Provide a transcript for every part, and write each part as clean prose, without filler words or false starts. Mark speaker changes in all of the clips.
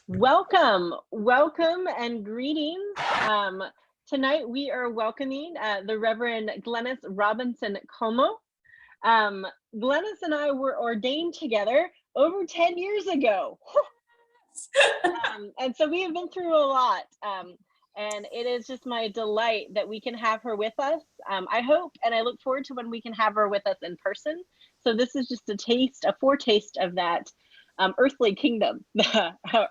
Speaker 1: welcome and greetings. Tonight we are welcoming the Reverend Glenice Robinson-Como. Glenice and I were ordained together over 10 years ago. And so we have been through a lot. And it is just my delight that we can have her with us. I hope and I look forward to when we can have her with us in person. So this is just a foretaste of that earthly kingdom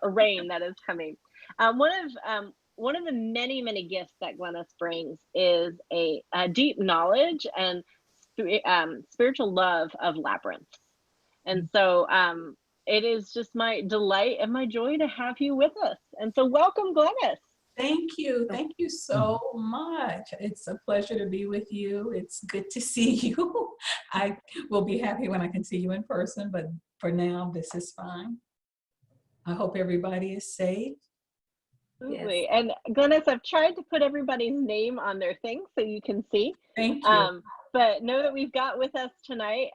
Speaker 1: reign that is coming. One of the many gifts that Glenice brings is a deep knowledge and spiritual love of labyrinths. And so it is just my delight and my joy to have you with us. And so welcome, Glenice.
Speaker 2: Thank you so much. It's a pleasure to be with you. It's good to see you. I will be happy when I can see you in person, but for now, this is fine. I hope everybody is safe.
Speaker 1: Absolutely. Yes. And Glenice, I've tried to put everybody's name on their thing so you can see.
Speaker 2: Thank you.
Speaker 1: But know that we've got with us tonight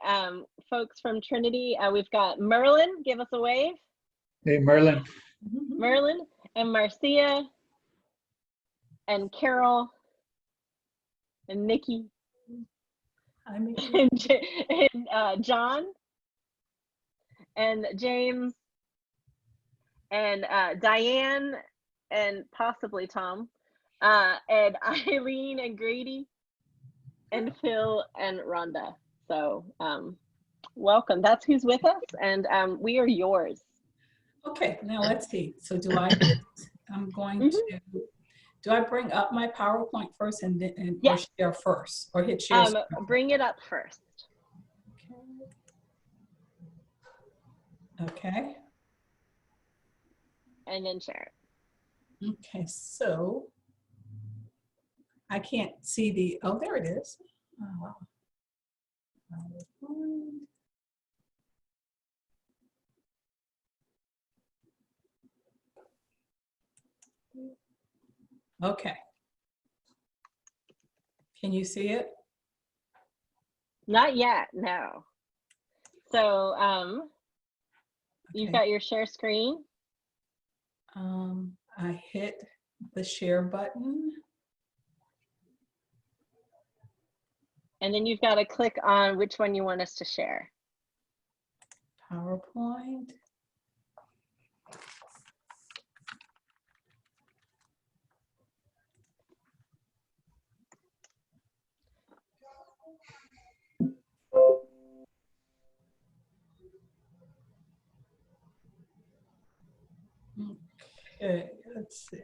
Speaker 1: folks from Trinity. We've got Merlin. Give us a wave.
Speaker 3: Hey, Merlin.
Speaker 1: Merlin and Marcia and Carol and Nikki and John and James and Diane and possibly Tom and Eileen and Grady and Phil and Rhonda. So welcome. That's who's with us, and we are yours.
Speaker 2: Okay, now let's see. So I'm going to, do I bring up my PowerPoint first and then or share first, or hit share?
Speaker 1: Bring it up first.
Speaker 2: Okay.
Speaker 1: And then share it.
Speaker 2: Okay, so I can't see the, oh, there it is. Oh, wow. Okay. Can you see it?
Speaker 1: Not yet, no. So you've got your share screen.
Speaker 2: I hit the share button.
Speaker 1: And then you've got to click on which one you want us to share.
Speaker 2: PowerPoint. Okay, let's see.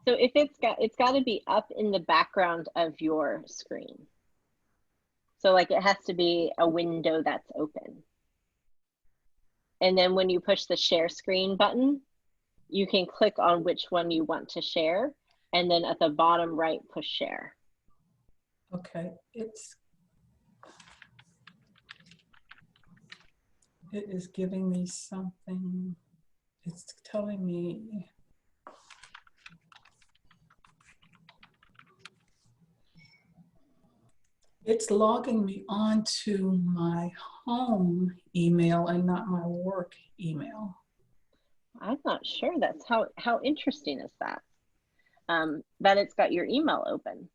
Speaker 1: So if it's got to be up in the background of your screen. So like it has to be a window that's open. And then when you push the share screen button, you can click on which one you want to share. And then at the bottom right, push share.
Speaker 2: Okay, it is giving me something. It's telling me. It's logging me onto my home email and not my work email.
Speaker 1: I'm not sure. That's how interesting is that? That it's got your email open.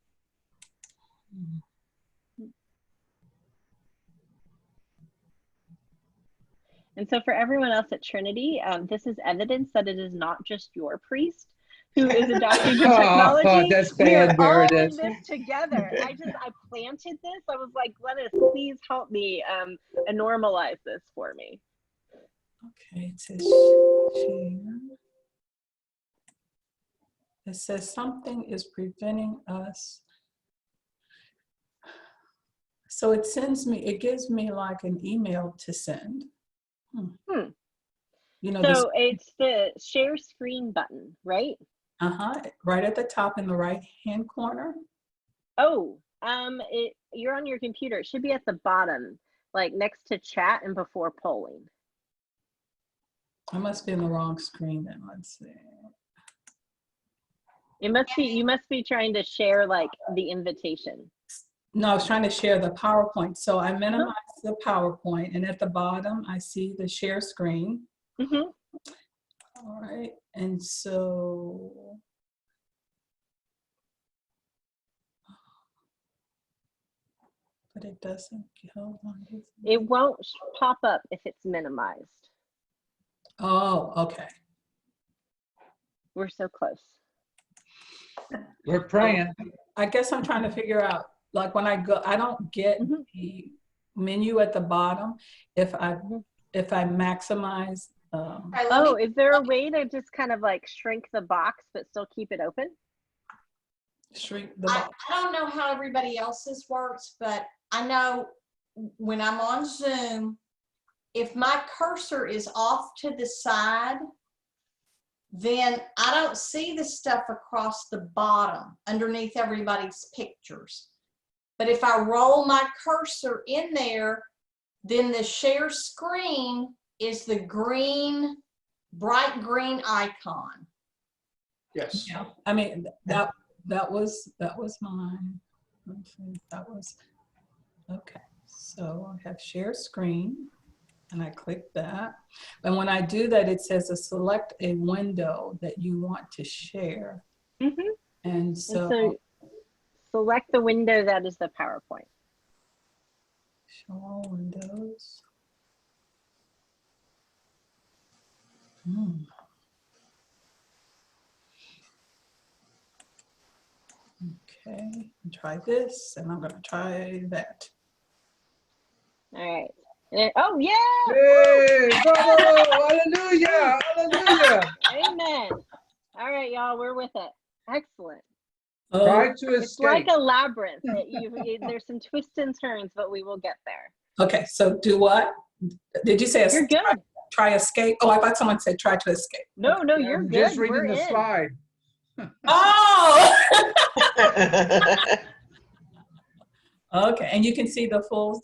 Speaker 1: And so for everyone else at Trinity, this is evidence that it is not just your priest who is adopting the technology.
Speaker 3: Oh, that's bad,
Speaker 1: we are all
Speaker 3: Meredith.
Speaker 1: in this together. I planted this. I was like, Glenice, please help me and normalize this for me.
Speaker 2: Okay, it says share. It says something is preventing us. So it gives me like an email to send. You know,
Speaker 1: so it's the share screen button, right?
Speaker 2: Right at the top in the right-hand corner.
Speaker 1: Oh, you're on your computer. It should be at the bottom, like next to chat and before polling.
Speaker 2: I must be in the wrong screen then. Let's see.
Speaker 1: It must be, you must be trying to share like the invitation.
Speaker 2: No, I was trying to share the PowerPoint. So I minimized the PowerPoint, and at the bottom, I see the share screen.
Speaker 1: Mm-hmm.
Speaker 2: All right, and so, but it doesn't, hold on.
Speaker 1: It won't pop up if it's minimized.
Speaker 2: Oh, okay.
Speaker 1: We're so close.
Speaker 3: We're praying.
Speaker 2: I guess I'm trying to figure out, like when I go, I don't get the menu at the bottom if I maximize.
Speaker 1: Oh, is there a way to just kind of like shrink the box but still keep it open?
Speaker 2: Shrink the
Speaker 4: I
Speaker 2: box.
Speaker 4: don't know how everybody else's works, but I know when I'm on Zoom, if my cursor is off to the side, then I don't see the stuff across the bottom underneath everybody's pictures. But if I roll my cursor in there, then the share screen is the green, bright green icon.
Speaker 5: Yes.
Speaker 2: Yeah, I mean, that was mine. Let's see, that was, okay. So I have share screen, and I click that. And when I do that, it says to select a window that you want to share.
Speaker 1: Mm-hmm.
Speaker 2: And so
Speaker 1: select the window that is the PowerPoint.
Speaker 2: show all windows. Okay, try this, and I'm going to try that.
Speaker 1: All right. Oh, yeah.
Speaker 3: Hey, bravo! Hallelujah! Hallelujah!
Speaker 1: Amen. All right, y'all, we're with it. Excellent.
Speaker 3: Try to
Speaker 1: It's
Speaker 3: escape.
Speaker 1: like a labyrinth. There's some twists and turns, but we will get there.
Speaker 2: Okay, so do what? Did you say
Speaker 1: You're good.
Speaker 2: try escape? Oh, I thought someone said try to escape.
Speaker 1: No,
Speaker 2: Okay.
Speaker 1: no, you're
Speaker 3: I'm
Speaker 1: good.
Speaker 3: just reading the slide.
Speaker 2: Oh! Okay, and you can see the full.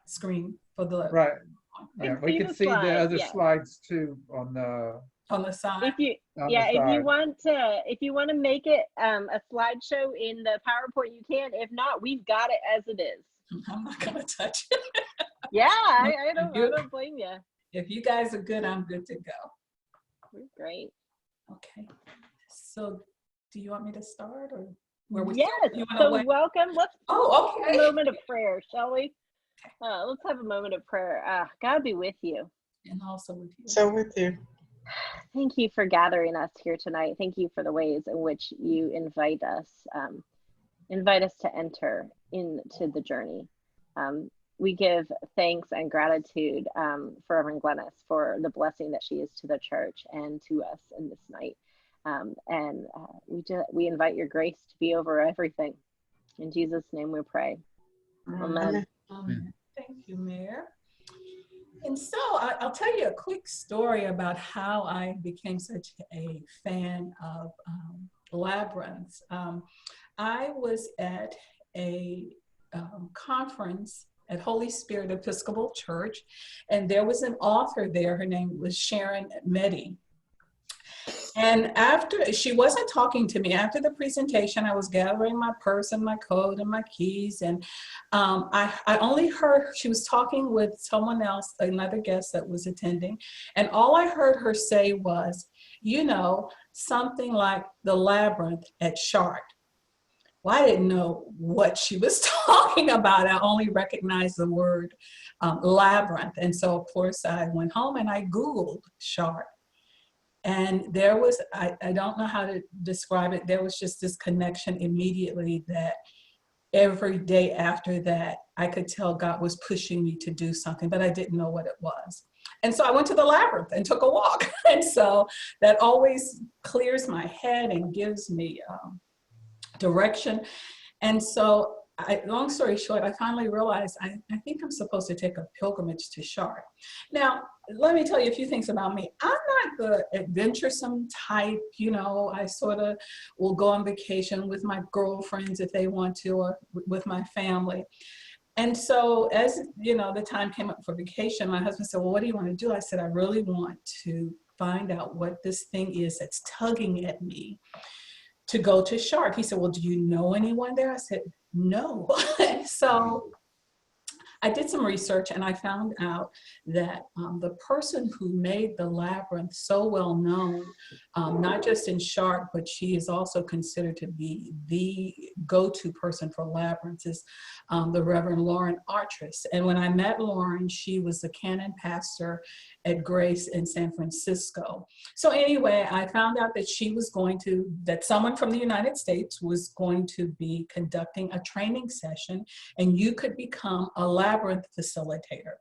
Speaker 2: Screen for the
Speaker 3: Right.
Speaker 1: You
Speaker 3: Yeah,
Speaker 1: can
Speaker 3: we
Speaker 1: see
Speaker 3: can
Speaker 1: the
Speaker 3: see the
Speaker 1: slide,
Speaker 3: other
Speaker 1: yeah.
Speaker 3: slides too on the
Speaker 2: side.
Speaker 1: If you
Speaker 3: on
Speaker 1: yeah,
Speaker 3: the
Speaker 1: if you
Speaker 3: side.
Speaker 1: want to make it a slideshow in the PowerPoint, you can. If not, we've got it as it is.
Speaker 2: I'm not gonna touch it.
Speaker 1: Yeah, I don't blame you.
Speaker 2: If you guys are good, I'm good to go.
Speaker 1: We're great.
Speaker 2: Okay. So, do you want me to start, or where we?
Speaker 1: Yes. So welcome. Let's have a moment of prayer, shall we? Let's have a moment of prayer. God be with you.
Speaker 2: And also with you.
Speaker 6: So with you.
Speaker 1: Thank you for gathering us here tonight. Thank you for the ways in which you invite us to enter into the journey. We give thanks and gratitude for Reverend Glenice for the blessing that she is to the church and to us in this night. We invite your grace to be over everything. In Jesus' name we pray. Amen.
Speaker 2: Thank you, Mayor. And so I'll tell you a quick story about how I became such a fan of labyrinths. I was at a conference at Holy Spirit Episcopal Church, and there was an author there. Her name was Sharon Meddy. And after, she wasn't talking to me. After the presentation, I was gathering my purse and my coat and my keys, and I only heard, she was talking with someone else, another guest that was attending, and all I heard her say was, you know, something like the labyrinth at Chartres. Well, I didn't know what she was talking about. I only recognized the word labyrinth. And so, of course, I went home and I Googled Chartres. And there was, I don't know how to describe it, there was just this connection immediately that every day after that, I could tell God was pushing me to do something, but I didn't know what it was. And so I went to the labyrinth and took a walk. And so that always clears my head and gives me direction. And so, long story short, I finally realized I think I'm supposed to take a pilgrimage to Chartres. Now, let me tell you a few things about me. I'm not the adventuresome type, you know, I sort of will go on vacation with my girlfriends if they want to, or with my family. And so as, you know, the time came up for vacation, my husband said, well, what do you want to do? I said, I really want to find out what this thing is that's tugging at me to go to Shark. He said, well, do you know anyone there? I said, no. So I did some research and I found out that the person who made the labyrinth so well known, not just in Shark, but she is also considered to be the go-to person for labyrinths, is the Reverend Lauren Artress. And when I met Lauren, she was the canon pastor at Grace in San Francisco. So anyway, I found out that that someone from the United States was going to be conducting a training session, and you could become a labyrinth facilitator.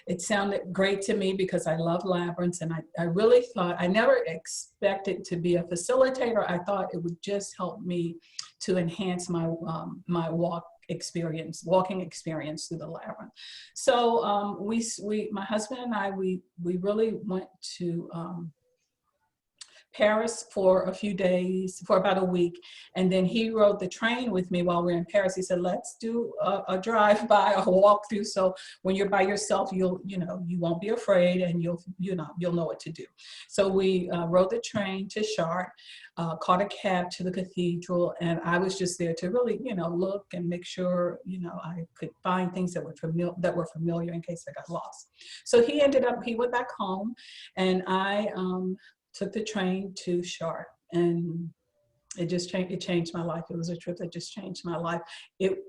Speaker 2: It sounded great to me because I love labyrinths, and I really thought, I never expected to be a facilitator. I thought it would just help me to enhance my my walking experience through the labyrinth. So my husband and I, we really went to Paris for a few days, for about a week. And then he rode the train with me while we were in Paris. He said, let's do a drive-by, a walkthrough. So when you're by yourself, you won't be afraid, and you'll know what to do. So we rode the train to Chartres, caught a cab to the cathedral, and I was just there to really, look and make sure, I could find things that were familiar in case I got lost. So he went back home, and I took the train to Chartres, and it changed my life. It was a trip that just changed my life.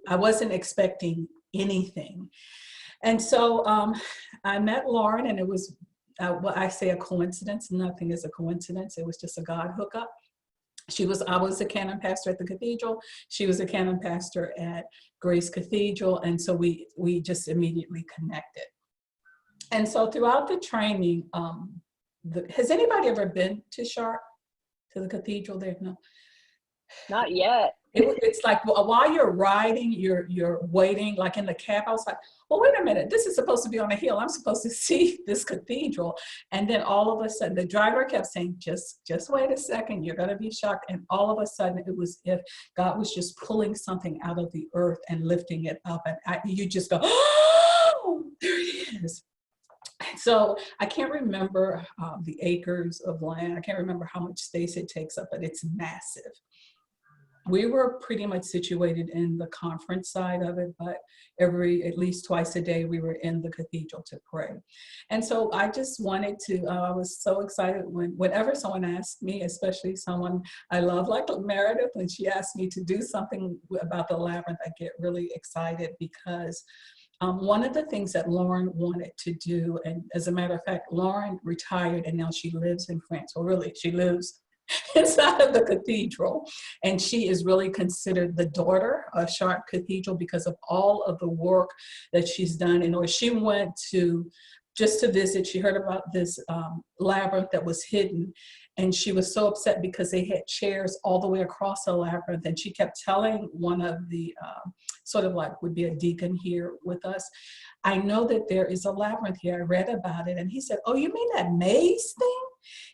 Speaker 2: I wasn't expecting anything. And so I met Lauren, and it was, I say a coincidence. Nothing is a coincidence. It was just a God hookup. I was a canon pastor at the cathedral. She was a canon pastor at Grace Cathedral. And so we just immediately connected. And so throughout the training, has anybody ever been to Chartres, to the cathedral there? No.
Speaker 1: Not yet.
Speaker 2: It's like while you're riding, you're waiting, like in the cab. I was like, well, wait a minute. This is supposed to be on a hill. I'm supposed to see this cathedral. And then all of a sudden, the driver kept saying, just wait a second. You're going to be shocked. And all of a sudden, it was if God was just pulling something out of the earth and lifting it up. And you just go, oh, there it is. So I can't remember the acres of land. I can't remember how much space it takes up, but it's massive. We were pretty much situated in the conference side of it, but at least twice a day, we were in the cathedral to pray. And so I just wanted to, I was so excited whenever someone asked me, especially someone I love like Meredith, when she asked me to do something about the labyrinth, I get really excited because one of the things that Lauren wanted to do, and as a matter of fact, Lauren retired and now she lives in France. Well, really, she lives inside of the cathedral, and she is really considered the daughter of Chartres Cathedral because of all of the work that she's done. She went just to visit. She heard about this labyrinth that was hidden, and she was so upset because they had chairs all the way across the labyrinth, and she kept telling one of the sort of like would be a deacon here with us, I know that there is a labyrinth here. I read about it. And he said, oh, you mean that maze thing?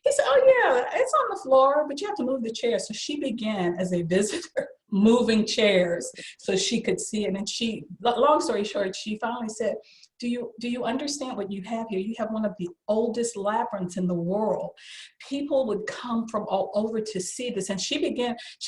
Speaker 2: He said, oh yeah, it's on the floor, but you have to move the chair. So she began as a visitor moving chairs so she could see it. And she, long story short, she finally said, do you understand what you have here? You have one of the oldest labyrinths in the world. People would come from all over to see this. And she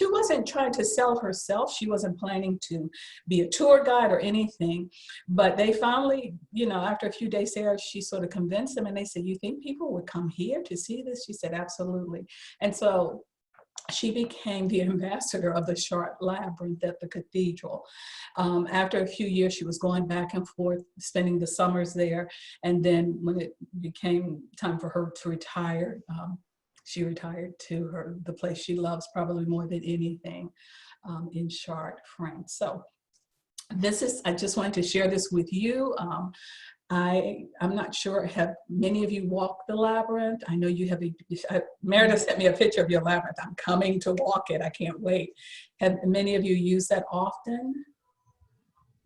Speaker 2: wasn't trying to sell herself. She wasn't planning to be a tour guide or anything. But they finally, after a few days there, she sort of convinced them. And they said, you think people would come here to see this? She said, absolutely. And so she became the ambassador of the Chartres Labyrinth at the cathedral. After a few years, she was going back and forth, spending the summers there. And then when it became time for her to retire, she retired to the place she loves probably more than anything, in Chartres, France. So I just wanted to share this with you. I'm not sure, have many of you walked the labyrinth? I know you have, Meredith sent me a picture of your labyrinth. I'm coming to walk it, I can't wait. Have many of you used that often?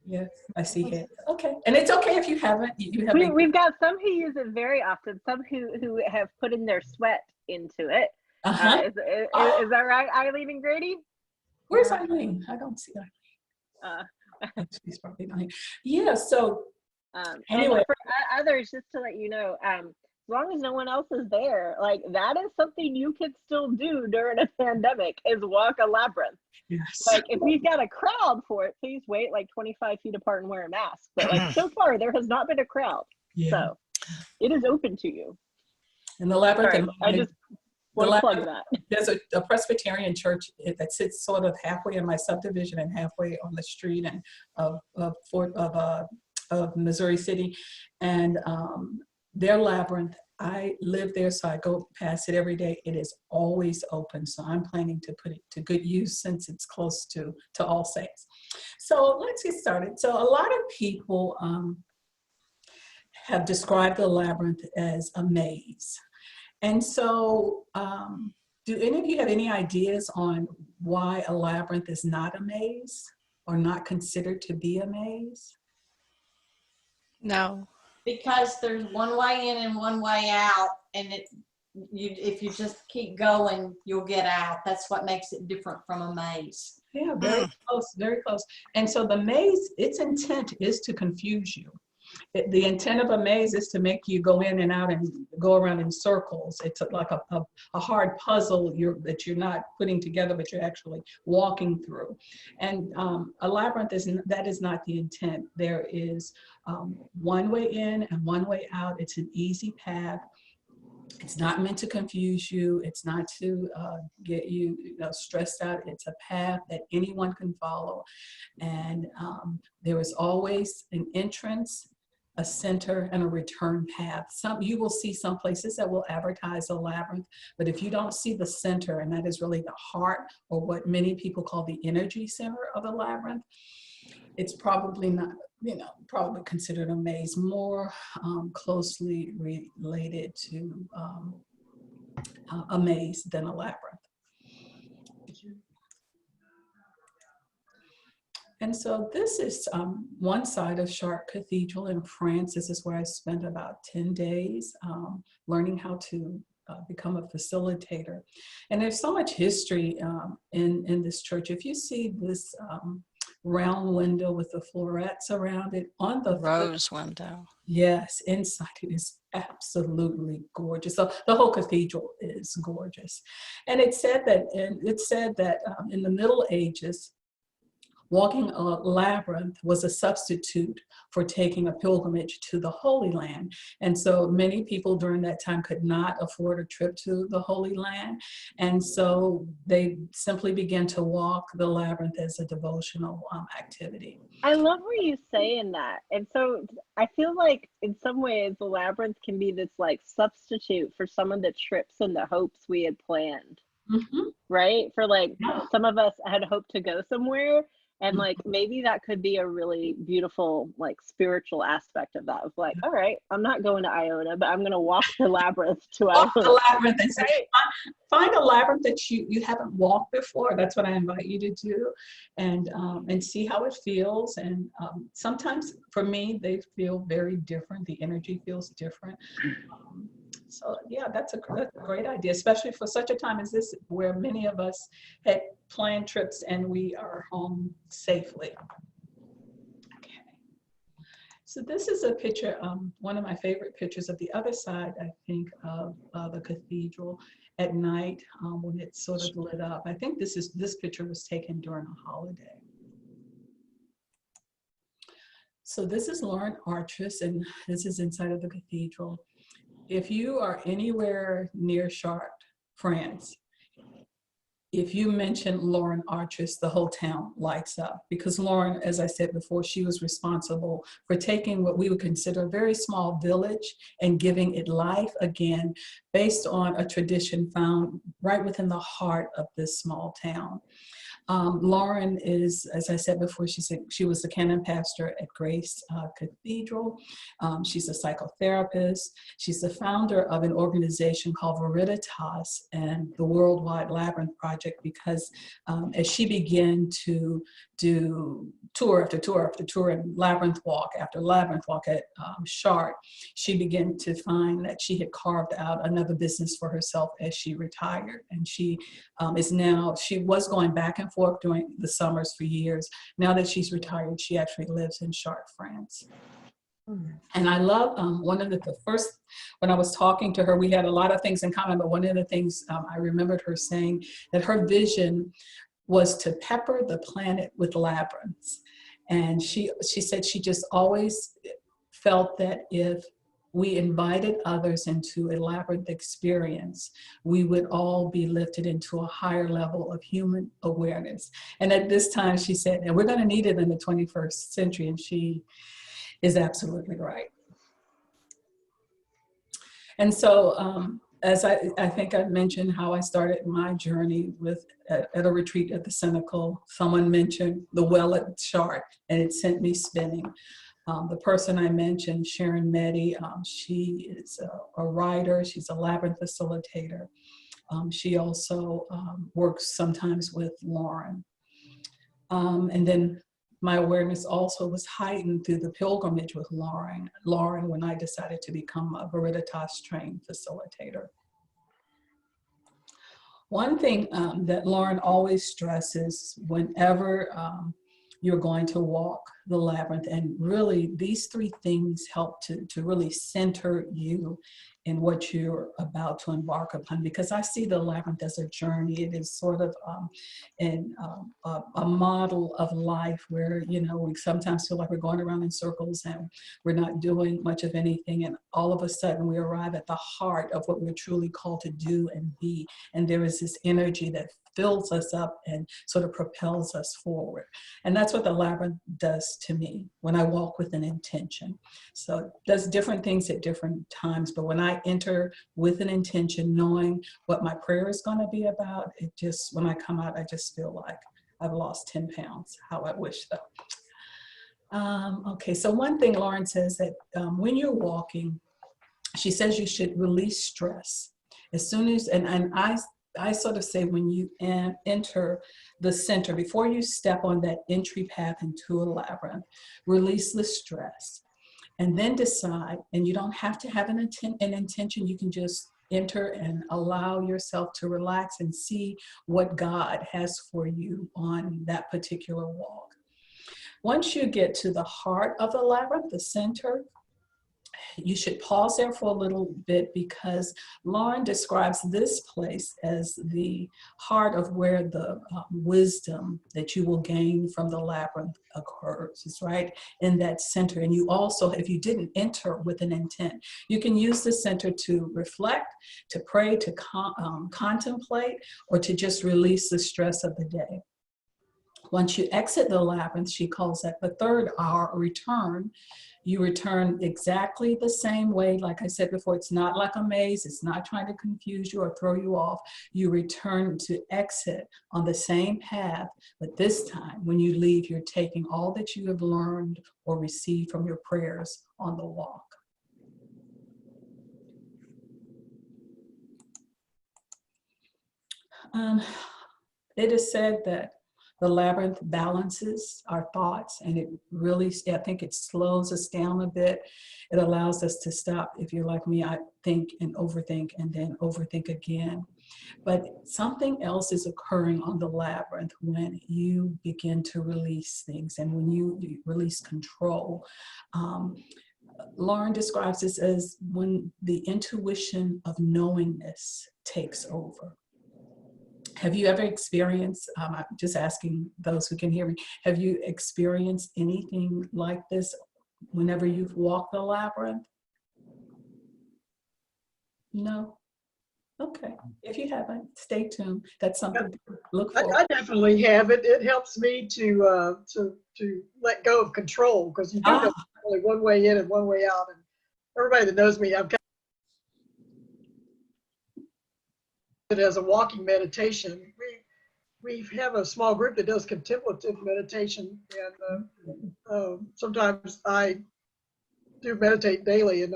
Speaker 2: Yes, I see it. Okay, and it's okay if you haven't.
Speaker 1: We've got some who use it very often, some who have put in their sweat into it. Is that right, Eileen and Grady?
Speaker 2: Where's Eileen? I don't see Eileen. She's probably not here. Yeah, so anyway.
Speaker 1: And for others, just to let you know, as long as no one else is there, like that is something you can still do during a pandemic, is walk a labyrinth.
Speaker 2: Yes.
Speaker 1: Like if we've got a crowd for it, please wait like 25 feet apart and wear a mask. But like so far, there has not been a crowd.
Speaker 2: Yeah.
Speaker 1: So it is open to you.
Speaker 2: And the labyrinth,
Speaker 1: Sorry, I just want to plug that.
Speaker 2: There's a Presbyterian church that sits sort of halfway in my subdivision and halfway on the street and of Missouri City, and their labyrinth. I live there, so I go past it every day. It is always open, so I'm planning to put it to good use since it's close to All Saints. So let's get started. So a lot of people have described the labyrinth as a maze. And so do any of you have any ideas on why a labyrinth is not a maze or not considered to be a maze?
Speaker 5: No.
Speaker 4: Because there's one way in and one way out, and if you just keep going, you'll get out. That's what makes it different from a maze.
Speaker 2: Yeah, very close, very close. And so the maze, its intent is to confuse you. The intent of a maze is to make you go in and out and go around in circles. It's like a hard puzzle that you're not putting together, but you're actually walking through. And a labyrinth that is not the intent. There is one way in and one way out. It's an easy path. It's not meant to confuse you. It's not to get you, stressed out. It's a path that anyone can follow. And there is always an entrance, a center, and a return path. You will see some places that will advertise a labyrinth, but if you don't see the center, and that is really the heart, or what many people call the energy center of a labyrinth, it's probably not, probably considered a maze, more closely related to a maze than a labyrinth. And so this is one side of Chartres Cathedral in France. This is where I spent about 10 days learning how to become a facilitator. And there's so much history in this church. If you see this round window with the florets around it on the
Speaker 5: Rose window.
Speaker 2: Yes, inside it is absolutely gorgeous. So the whole cathedral is gorgeous. And it said that in the Middle Ages, walking a labyrinth was a substitute for taking a pilgrimage to the Holy Land. And so many people during that time could not afford a trip to the Holy Land. And so they simply began to walk the labyrinth as a devotional activity.
Speaker 1: I love what you say in that. And so I feel like in some ways the labyrinth can be this like substitute for some of the trips and the hopes we had planned. Mm-hmm. Right? For like some of us had hoped to go somewhere. And like maybe that could be a really beautiful like spiritual aspect of that, of like, all right, I'm not going to Iona, but I'm going to walk the labyrinth to Iona.
Speaker 2: Walk the labyrinth and say, find a labyrinth that you haven't walked before. That's what I invite you to do, and see how it feels. And sometimes for me, they feel very different. The energy feels different. So yeah, that's a great idea, especially for such a time as this, where many of us had planned trips and we are home safely. Okay. So this is a picture, one of my favorite pictures of the other side, I think, of the cathedral at night when it's sort of lit up. I think this picture was taken during a holiday. So this is Lauren Artress, and this is inside of the cathedral. If you are anywhere near Chartres, France, if you mention Lauren Artress, the whole town lights up, because Lauren, as I said before, she was responsible for taking what we would consider a very small village and giving it life again based on a tradition found right within the heart of this small town. Lauren is, as I said before, she was the canon pastor at Grace Cathedral. She's a psychotherapist. She's the founder of an organization called Veritas and the Worldwide Labyrinth Project, because as she began to do tour after tour after tour and labyrinth walk after labyrinth walk at Chartres, she began to find that she had carved out another business for herself as she retired. And she she was going back and forth during the summers for years. Now that she's retired, she actually lives in Chartres, France. And I love one of the first, when I was talking to her, we had a lot of things in common, but one of the things I remembered her saying that her vision was to pepper the planet with labyrinths. And she said she just always felt that if we invited others into a labyrinth experience, we would all be lifted into a higher level of human awareness. And at this time she said, and we're going to need it in the 21st century, and she is absolutely right. And so as I think I mentioned how I started my journey with at a retreat at the Cynical, someone mentioned the Wellet chart and it sent me spinning. The person I mentioned, Sharon Meddy, she is a writer, she's a labyrinth facilitator. She also works sometimes with Lauren. And then my awareness also was heightened through the pilgrimage with Lauren when I decided to become a Veritas trained facilitator. One thing that Lauren always stresses whenever you're going to walk the labyrinth, and really these three things help to really center you in what you're about to embark upon, because I see the labyrinth as a journey. It is sort of a model of life where, you know, we sometimes feel like we're going around in circles and we're not doing much of anything, and all of a sudden we arrive at the heart of what we're truly called to do and be, and there is this energy that fills us up and sort of propels us forward. And that's what the labyrinth does to me when I walk with an intention. So it does different things at different times, but when I enter with an intention, knowing what my prayer is going to be about, it just, when I come out, I just feel like I've lost 10 pounds. How I wish though. Okay, so one thing Lauren says that when you're walking, she says you should release stress. As soon as, and I sort of say when you enter the center, before you step on that entry path into a labyrinth, release the stress and then decide, and you don't have to have an intention, you can just enter and allow yourself to relax and see what God has for you on that particular walk. Once you get to the heart of the labyrinth, the center, you should pause there for a little bit, because Lauren describes this place as the heart of where the wisdom that you will gain from the labyrinth occurs. It's right in that center. And you also, if you didn't enter with an intent, you can use the center to reflect, to pray, to contemplate, or to just release the stress of the day. Once you exit the labyrinth, she calls that the third hour, return. You return exactly the same way. Like I said before, it's not like a maze. It's not trying to confuse you or throw you off. You return to exit on the same path, but this time when you leave, you're taking all that you have learned or received from your prayers on the walk. It is said that the labyrinth balances our thoughts, and it really, I think it slows us down a bit. It allows us to stop. If you're like me, I think and then overthink again. But something else is occurring on the labyrinth when you begin to release things and when you release control. Lauren describes this as when the intuition of knowingness takes over. Have you ever experienced, I'm just asking those who can hear me, have you experienced anything like this whenever you've walked the labyrinth? No? Okay. If you haven't, stay tuned. That's something to look for.
Speaker 5: I definitely have. It helps me to let go of control, because you do know only one way in and one way out. And everybody that knows me, I've got it as a walking meditation. We have a small group that does contemplative meditation, and sometimes I do meditate daily, and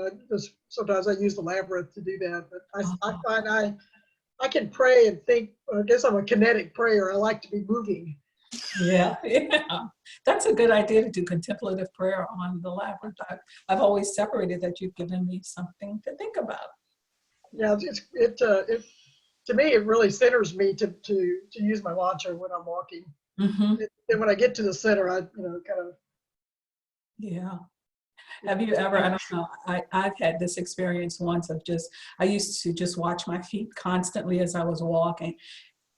Speaker 5: sometimes I use the labyrinth to do that. But I find I can pray and think. I guess I'm a kinetic prayer. I like to be moving.
Speaker 2: Yeah. That's a good idea to do contemplative prayer on the labyrinth. I've always separated that. You've given me something to think about.
Speaker 5: Yeah, to me, it really centers me to use my mantra when I'm walking.
Speaker 2: Mm-hmm.
Speaker 5: And when I get to the center, I kind of.
Speaker 2: Yeah. Have you ever, I don't know, I've had this experience once of I used to just watch my feet constantly as I was walking.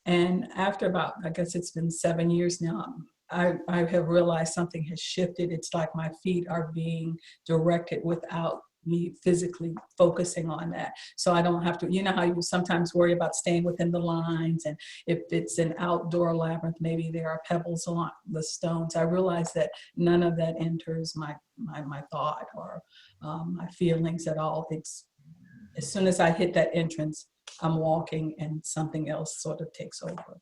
Speaker 2: And after about, I guess it's been 7 years now, I have realized something has shifted. It's like my feet are being directed without me physically focusing on that. So I don't have to, you know how you sometimes worry about staying within the lines, and if it's an outdoor labyrinth, maybe there are pebbles along the stones. I realize that none of that enters my thought or my feelings at all. It's, as soon as I hit that entrance, I'm walking and something else sort of takes over.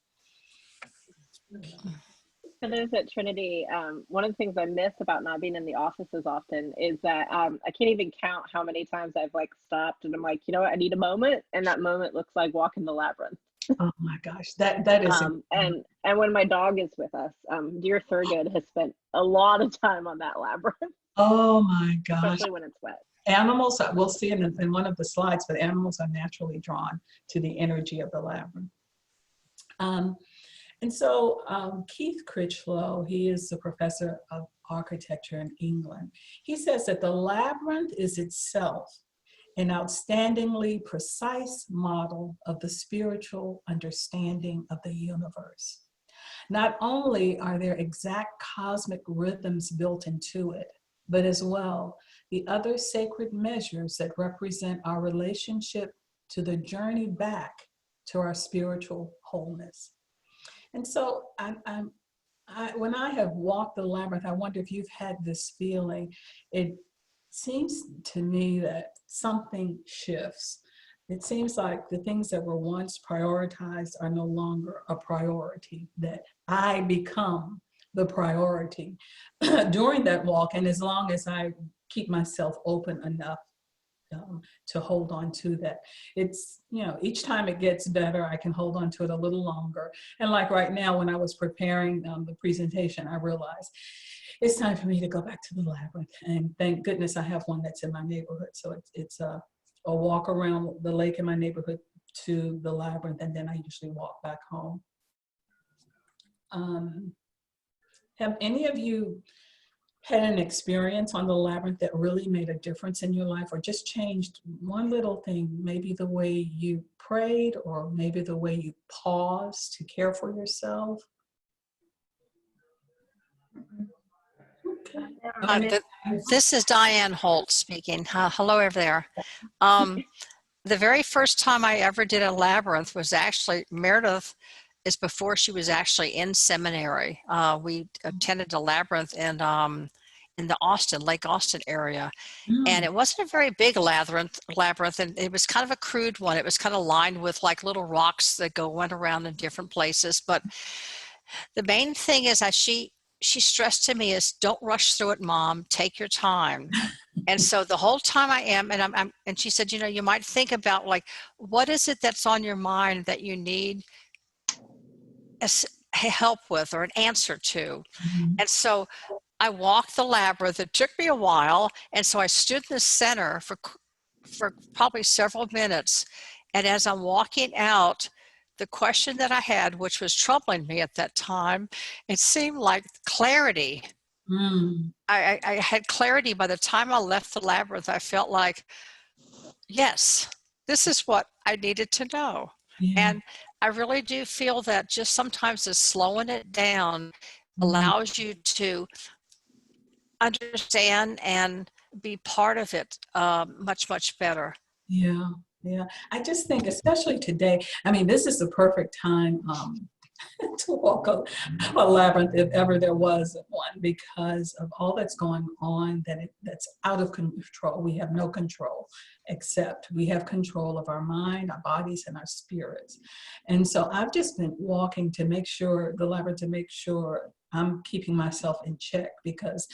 Speaker 1: For those at Trinity, one of the things I miss about not being in the office as often is that I can't even count how many times I've like stopped and I'm like, you know what, I need a moment, and that moment looks like walking the labyrinth.
Speaker 2: Oh my gosh, that is.
Speaker 1: And when my dog is with us, dear Thurgood has spent a lot of time on that labyrinth.
Speaker 2: Oh my gosh.
Speaker 1: Especially when it's wet.
Speaker 2: Animals, we'll see in one of the slides, but animals are naturally drawn to the energy of the labyrinth. And so Keith Critchlow, he is a professor of architecture in England. He says that the labyrinth is itself an outstandingly precise model of the spiritual understanding of the universe. Not only are there exact cosmic rhythms built into it, but as well, the other sacred measures that represent our relationship to the journey back to our spiritual wholeness. And so when I have walked the labyrinth, I wonder if you've had this feeling. It seems to me that something shifts. It seems like the things that were once prioritized are no longer a priority, that I become the priority during that walk. And as long as I keep myself open enough to hold on to that. It's, you know, each time it gets better, I can hold on to it a little longer. And like right now, when I was preparing the presentation, I realized it's time for me to go back to the labyrinth. And thank goodness I have one that's in my neighborhood. So it's a walk around the lake in my neighborhood to the labyrinth, and then I usually walk back home. Have any of you had an experience on the labyrinth that really made a difference in your life, or just changed one little thing, maybe the way you prayed, or maybe the way you paused to care for yourself? Okay.
Speaker 6: This is Diane Holt speaking. Hello over there. The very first time I ever did a labyrinth was actually, Meredith is before she was actually in seminary. We attended a labyrinth in the Lake Austin area. And it wasn't a very big labyrinth, and it was kind of a crude one. It was kind of lined with like little rocks that went around in different places. But the main thing is that she stressed to me is, don't rush through it, Mom, take your time. And so the whole time I am, and she said, you know, you might think about like, what is it that's on your mind that you need help with or an answer to? And so I walked the labyrinth. It took me a while, and so I stood in the center for probably several minutes. And as I'm walking out, the question that I had, which was troubling me at that time, it seemed like clarity. I had clarity. By the time I left the labyrinth, I felt like, yes, this is what I needed to know. Yeah. And I really do feel that just sometimes just slowing it down allows you to understand and be part of it much, much better.
Speaker 2: Yeah, yeah. I just think, especially today, I mean, this is the perfect time to walk a labyrinth, if ever there was one, because of all that's going on that's out of control. We have no control, except we have control of our mind, our bodies, and our spirits. And so I've just been walking to make sure, the labyrinth, to make sure I'm keeping myself in check, because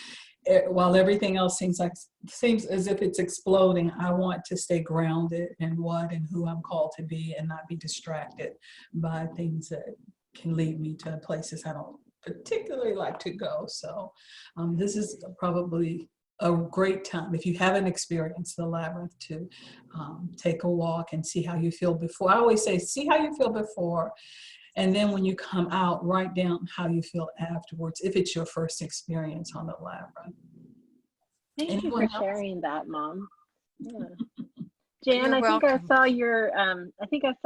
Speaker 2: while everything else seems as if it's exploding, I want to stay grounded in what and who I'm called to be, and not be distracted by things that can lead me to places I don't particularly like to go. So this is probably a great time, if you haven't experienced the labyrinth, to take a walk and see how you feel before. I always say, see how you feel before, and then when you come out, write down how you feel afterwards, if it's your first experience on the labyrinth.
Speaker 1: Thank you
Speaker 2: Anyone
Speaker 1: for
Speaker 2: else?
Speaker 1: sharing that, Mom. Yeah. Jan,
Speaker 6: You're
Speaker 1: I think I
Speaker 6: welcome.
Speaker 1: saw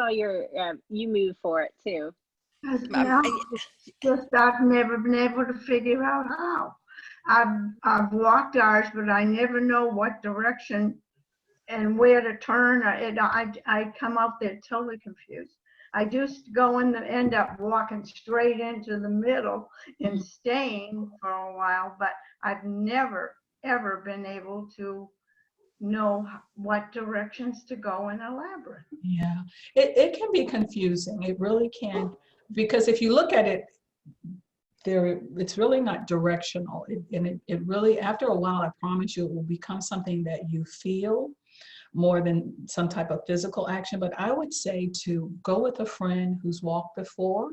Speaker 1: your you move for it too.
Speaker 7: No, it's just I've never been able to figure out how. I've walked ours, but I never know what direction and where to turn. I come out there totally confused. I just go in and end up walking straight into the middle and staying for a while, but I've never, ever been able to know what directions to go in a labyrinth.
Speaker 2: Yeah, it can be confusing. It really can, because if you look at it, it's really not directional. It really, after a while, I promise you, it will become something that you feel more than some type of physical action. But I would say to go with a friend who's walked before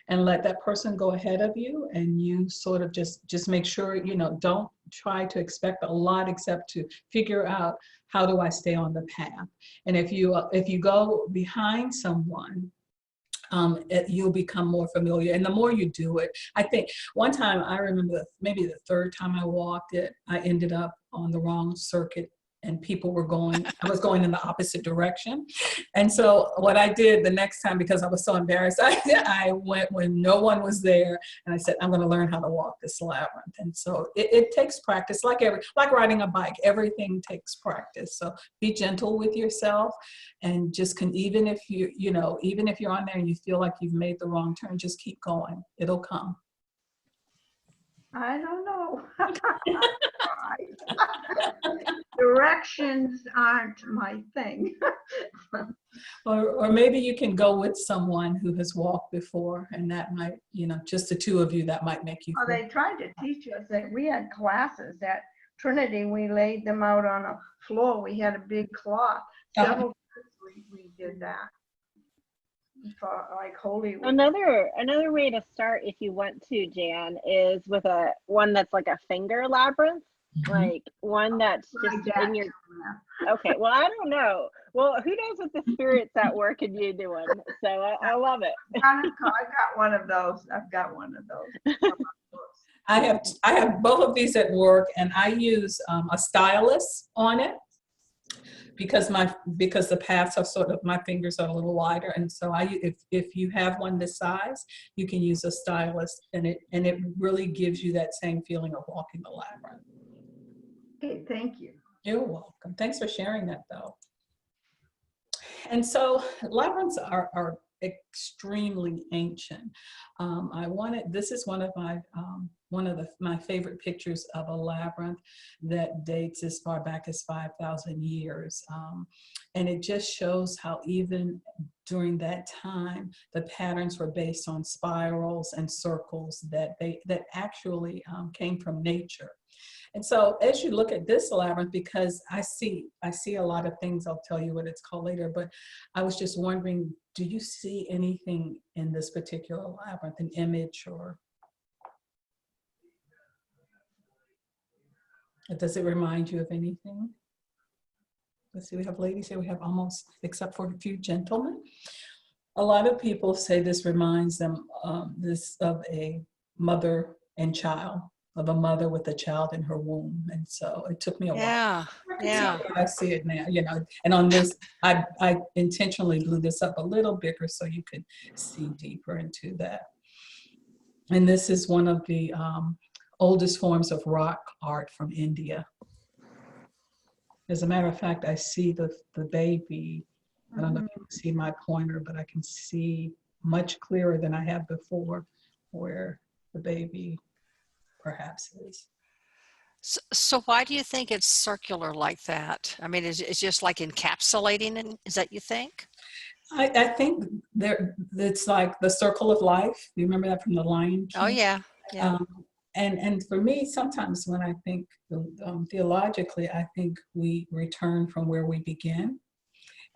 Speaker 2: and let that person go ahead of you, and you sort of just make sure, you know, don't try to expect a lot except to figure out, how do I stay on the path? And if you go behind someone, you'll become more familiar. And the more you do it, I think one time I remember maybe the third time I walked it, I ended up on the wrong circuit and people were I was going in the opposite direction. And so what I did the next time, because I was so embarrassed, I went when no one was there, and I said, I'm going to learn how to walk this labyrinth. And so it takes practice, like riding a bike. Everything takes practice. So be gentle with yourself, and just even if you're on there and you feel like you've made the wrong turn, just keep going. It'll come.
Speaker 7: I don't know. Directions aren't my thing.
Speaker 2: Or maybe you can go with someone who has walked before, and that might, just the two of you, that might make you
Speaker 7: Well,
Speaker 2: feel.
Speaker 7: they tried to teach us that we had classes at Trinity. We laid them out on a floor. We had a big cloth. Several times we did that. For like Holy Week.
Speaker 1: Another way to start, if you want to, Jan, is with one that's like a finger labyrinth, like one that's just in your. Okay, well, I don't know. Well, who knows what the spirits at work and you doing? So I love it.
Speaker 7: I got one of those. I've got one of those.
Speaker 2: I have both of these at work, and I use a stylus on it, because the paths are sort of, my fingers are a little wider, and so if you have one this size, you can use a stylus, and it really gives you that same feeling of walking the labyrinth.
Speaker 7: Okay, thank you.
Speaker 2: You're welcome. Thanks for sharing that, though. And so labyrinths are extremely ancient. This is one of my favorite pictures of a labyrinth that dates as far back as 5,000 years. And it just shows how even during that time, the patterns were based on spirals and circles that actually came from nature. And so as you look at this labyrinth, because I see a lot of things, I'll tell you what it's called later, but I was just wondering, do you see anything in this particular labyrinth, an image, or does it remind you of anything? Let's see, we have ladies here, we have almost, except for a few gentlemen. A lot of people say this reminds them of a mother and child, of a mother with a child in her womb. And so it took me a while.
Speaker 6: Yeah.
Speaker 2: I see it now, and on this, I intentionally blew this up a little bigger so you could see deeper into that. And this is one of the oldest forms of rock art from India. As a matter of fact, I see the baby. I don't know if you can see my pointer, but I can see much clearer than I have before where the baby perhaps is.
Speaker 6: So why do you think it's circular like that? I mean, it's just like encapsulating, is that you think?
Speaker 2: I think it's like the circle of life. You remember that from The Lion King?
Speaker 6: Oh, yeah.
Speaker 2: And for me, sometimes when I think theologically, I think we return from where we begin.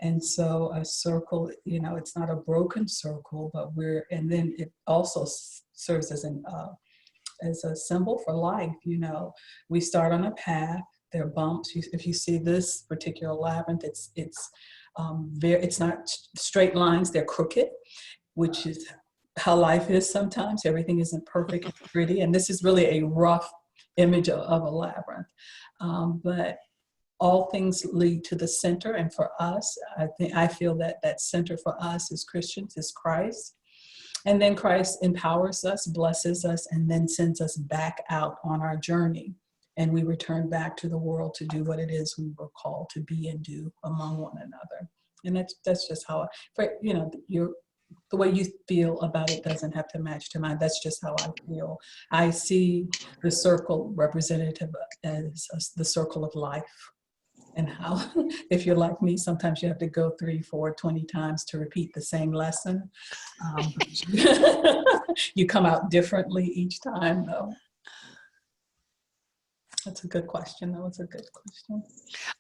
Speaker 2: And so a circle, it's not a broken circle, but and then it also serves as a symbol for life. We start on a path, there are bumps. If you see this particular labyrinth, it's not straight lines, they're crooked, which is how life is sometimes. Everything isn't perfect and pretty. And this is really a rough image of a labyrinth. But all things lead to the center. And for us, I feel that that center for us as Christians is Christ. And then Christ empowers us, blesses us, and then sends us back out on our journey. And we return back to the world to do what it is we were called to be and do among one another. And that's just how, the way you feel about it doesn't have to match to mine. That's just how I feel. I see the circle representative as the circle of life. And how, if you're like me, sometimes you have to go 3, 4, 20 times to repeat the same lesson. You come out differently each time, though. That's a good question. That was a good question.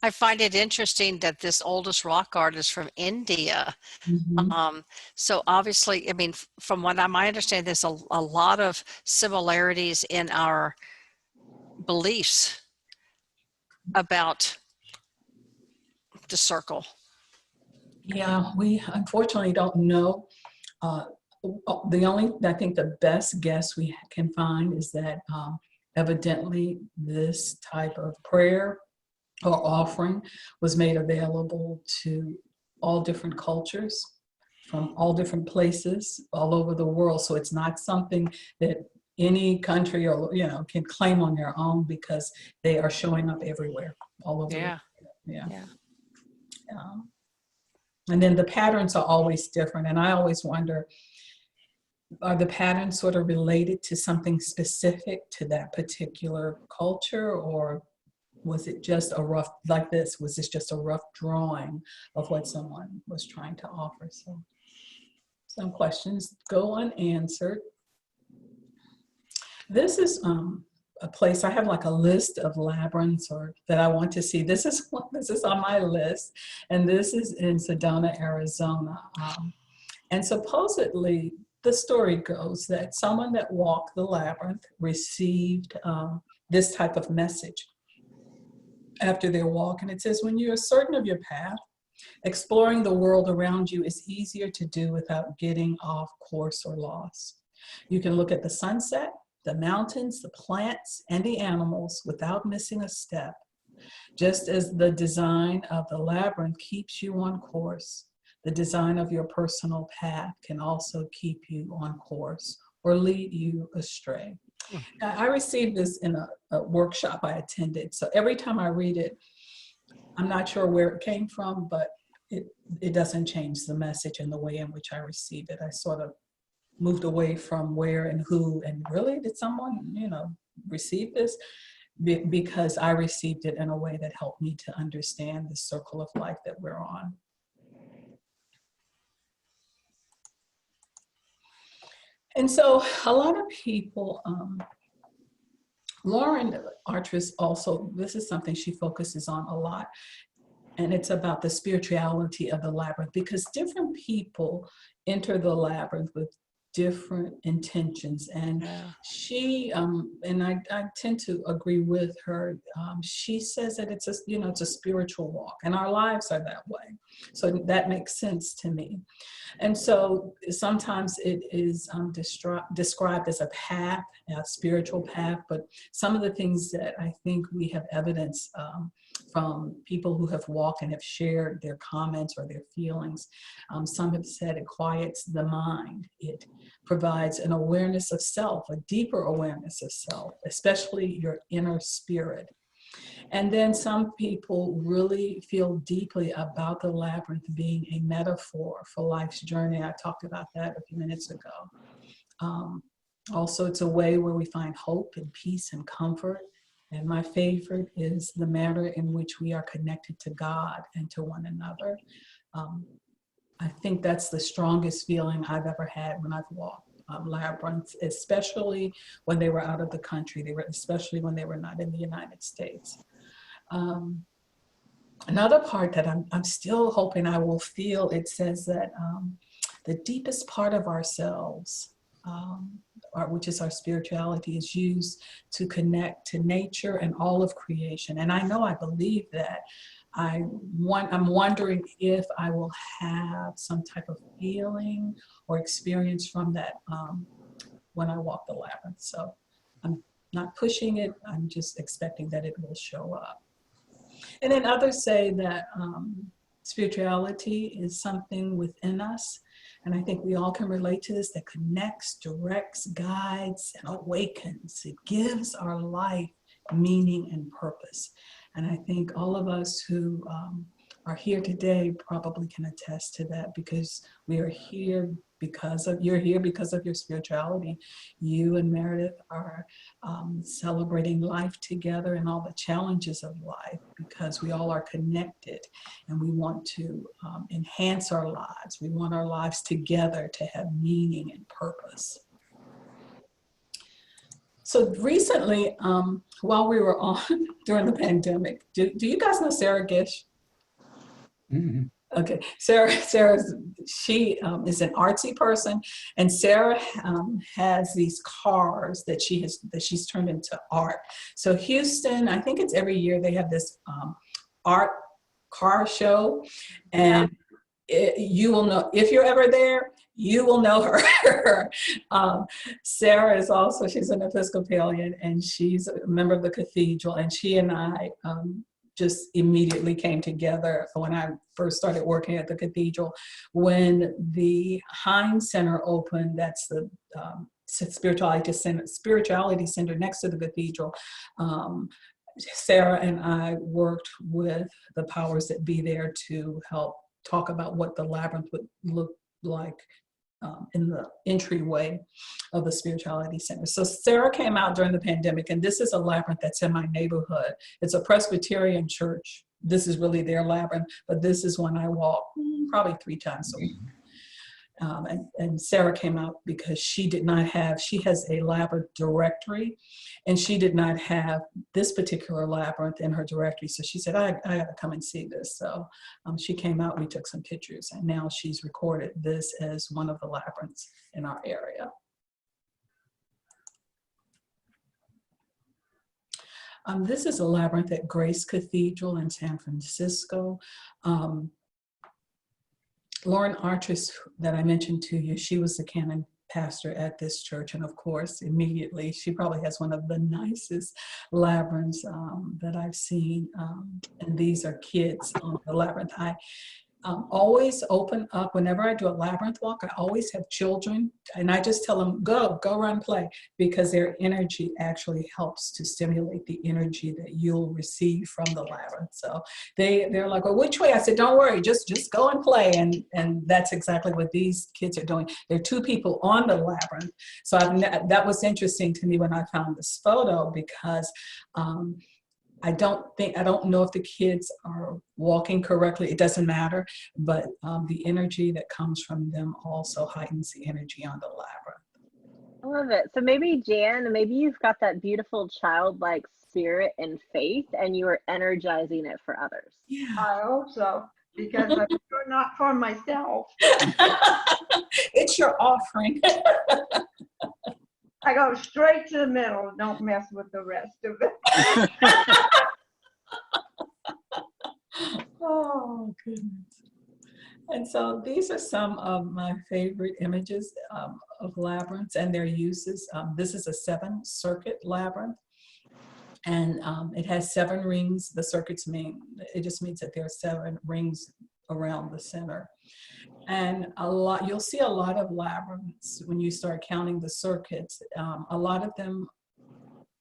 Speaker 6: I find it interesting that this oldest rock art is from India.
Speaker 2: Mm-hmm.
Speaker 6: So obviously, I mean, from what I understand, there's a lot of similarities in our beliefs about the circle.
Speaker 2: Yeah, we unfortunately don't know. I think the best guess we can find is that evidently this type of prayer or offering was made available to all different cultures from all different places all over the world. So it's not something that any country or can claim on their own, because they are showing up everywhere, all over.
Speaker 6: Yeah.
Speaker 2: Yeah.
Speaker 6: Yeah.
Speaker 2: And then the patterns are always different. And I always wonder, are the patterns sort of related to something specific to that particular culture, or was it just a rough, like this, was this just a rough drawing of what someone was trying to offer? So some questions go unanswered. This is a place, I have like a list of labyrinths that I want to see. This is on my list, and this is in Sedona, Arizona. And supposedly the story goes that someone that walked the labyrinth received this type of message after their walk. And it says, when you're certain of your path, exploring the world around you is easier to do without getting off course or lost. You can look at the sunset, the mountains, the plants, and the animals without missing a step. Just as the design of the labyrinth keeps you on course, the design of your personal path can also keep you on course or lead you astray. Now, I received this in a workshop I attended. So every time I read it, I'm not sure where it came from, but it doesn't change the message and the way in which I received it. I sort of moved away from where and who, and really, did someone, receive this? Because I received it in a way that helped me to understand the circle of life that we're on. And so a lot of people, Lauren Artress also, this is something she focuses on a lot, and it's about the spirituality of the labyrinth, because different people enter the labyrinth with different intentions. And she, and I tend to agree with her, she says that it's a spiritual walk, and our lives are that way. So that makes sense to me. And so sometimes it is described as a path, a spiritual path, but some of the things that I think we have evidence from people who have walked and have shared their comments or their feelings, some have said it quiets the mind. It provides an awareness of self, a deeper awareness of self, especially your inner spirit. And then some people really feel deeply about the labyrinth being a metaphor for life's journey. I talked about that a few minutes ago. Also, it's a way where we find hope and peace and comfort. And my favorite is the manner in which we are connected to God and to one another. I think that's the strongest feeling I've ever had when I've walked labyrinths, especially when they were out of the country, especially when they were not in the United States. Another part that I'm still hoping I will feel, it says that the deepest part of ourselves, which is our spirituality, is used to connect to nature and all of creation. And I know I believe that. I'm wondering if I will have some type of feeling or experience from that when I walk the labyrinth. So I'm not pushing it. I'm just expecting that it will show up. And then others say that spirituality is something within us. And I think we all can relate to this, that connects, directs, guides, and awakens. It gives our life meaning and purpose. And I think all of us who are here today probably can attest to that, because we are here because of, you're here because of your spirituality. You and Meredith are celebrating life together and all the challenges of life, because we all are connected and we want to enhance our lives. We want our lives together to have meaning and purpose. So recently, while we were on during the pandemic, do you guys know Sarah Gish?
Speaker 3: Mm-hmm.
Speaker 2: Okay, she is an artsy person, and Sarah has these cars that she's turned into art. So Houston, I think it's every year they have this art car show, and you will know, if you're ever there, you will know her. Sarah is also, she's an Episcopalian, and she's a member of the cathedral, and she and I just immediately came together when I first started working at the cathedral. When the Hines Center opened, that's the spirituality center next to the cathedral, Sarah and I worked with the powers that be there to help talk about what the labyrinth would look like in the entryway of the spirituality center. So Sarah came out during the pandemic, and this is a labyrinth that's in my neighborhood. It's a Presbyterian church. This is really their labyrinth, but this is one I walk probably 3 times a week. And Sarah came out because she has a labyrinth directory, and she did not have this particular labyrinth in her directory. So she said, I gotta come and see this. So she came out, we took some pictures, and now she's recorded this as one of the labyrinths in our area. This is a labyrinth at Grace Cathedral in San Francisco. Lauren Artress, that I mentioned to you, she was the canon pastor at this church. And of course, immediately, she probably has one of the nicest labyrinths that I've seen. And these are kids on the labyrinth. I always open up, whenever I do a labyrinth walk, I always have children, and I just tell them, go run, play, because their energy actually helps to stimulate the energy that you'll receive from the labyrinth. So they're like, well, which way? I said, don't worry, just go and play. And that's exactly what these kids are doing. There are 2 people on the labyrinth. So that was interesting to me when I found this photo, because I don't know if the kids are walking correctly. It doesn't matter, but the energy that comes from them also heightens the energy on the labyrinth.
Speaker 1: I love it. So maybe, Jan, maybe you've got that beautiful childlike spirit and faith, and you are energizing it for others.
Speaker 2: Yeah.
Speaker 7: I hope so, because I'm sure not for myself.
Speaker 2: It's your offering.
Speaker 7: I go straight to the middle. Don't mess with the rest of it.
Speaker 2: Oh, goodness. And so these are some of my favorite images of labyrinths and their uses. This is a 7-circuit labyrinth, and it has 7 rings. The circuits it just means that there are 7 rings around the center. And you'll see a lot of labyrinths when you start counting the circuits. A lot of them,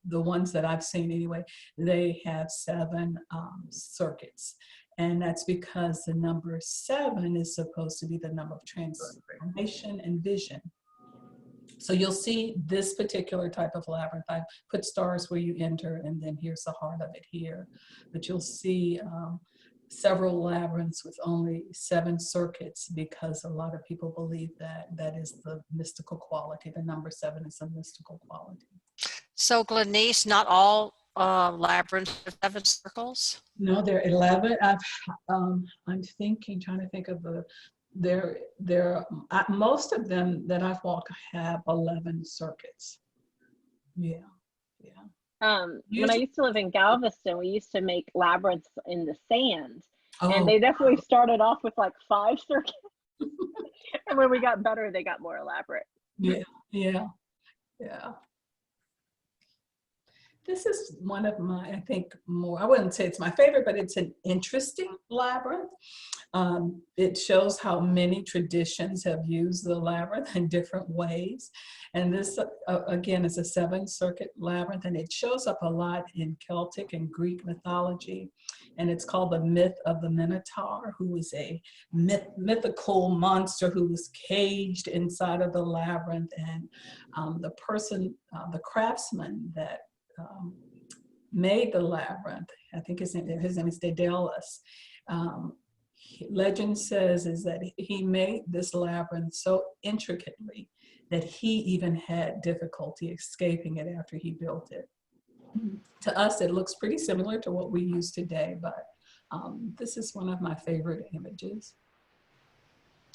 Speaker 2: the ones that I've seen anyway, they have 7 circuits. And that's because the number 7 is supposed to be the number of transformation and vision. So you'll see this particular type of labyrinth. I put stars where you enter, and then here's the heart of it here. But you'll see several labyrinths with only 7 circuits, because a lot of people believe that is the mystical quality. The number 7 is a mystical quality.
Speaker 6: So Glenice, not all labyrinths have 7 circles?
Speaker 2: No, there are 11. I'm trying to think of most of them that I've walked have 11 circuits. Yeah.
Speaker 1: When I used to live in Galveston, we used to make labyrinths in the sand,
Speaker 2: Oh,
Speaker 1: and they definitely started off with like 5 circuits. And when we got better, they got more elaborate.
Speaker 2: Yeah. This is one of my, I think more, I wouldn't say it's my favorite, but it's an interesting labyrinth. It shows how many traditions have used the labyrinth in different ways. And this, again, is a 7-circuit labyrinth, and it shows up a lot in Celtic and Greek mythology. And it's called the myth of the Minotaur, who was a mythical monster who was caged inside of the labyrinth. And the person, the craftsman that made the labyrinth, I think his name is Daedalus. Legend says is that he made this labyrinth so intricately that he even had difficulty escaping it after he built it. To us, it looks pretty similar to what we use today, but this is one of my favorite images.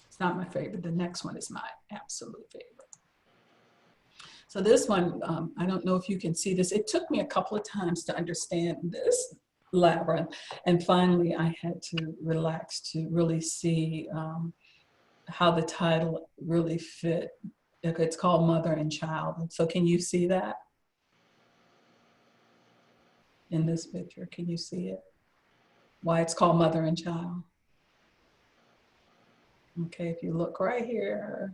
Speaker 2: It's not my favorite. The next one is my absolute favorite. So this one, I don't know if you can see this. It took me a couple of times to understand this labyrinth, and finally I had to relax to really see how the title really fit. It's called Mother and Child. And so can you see that in this picture? Can you see it? Why it's called Mother and Child? Okay, if you look right here,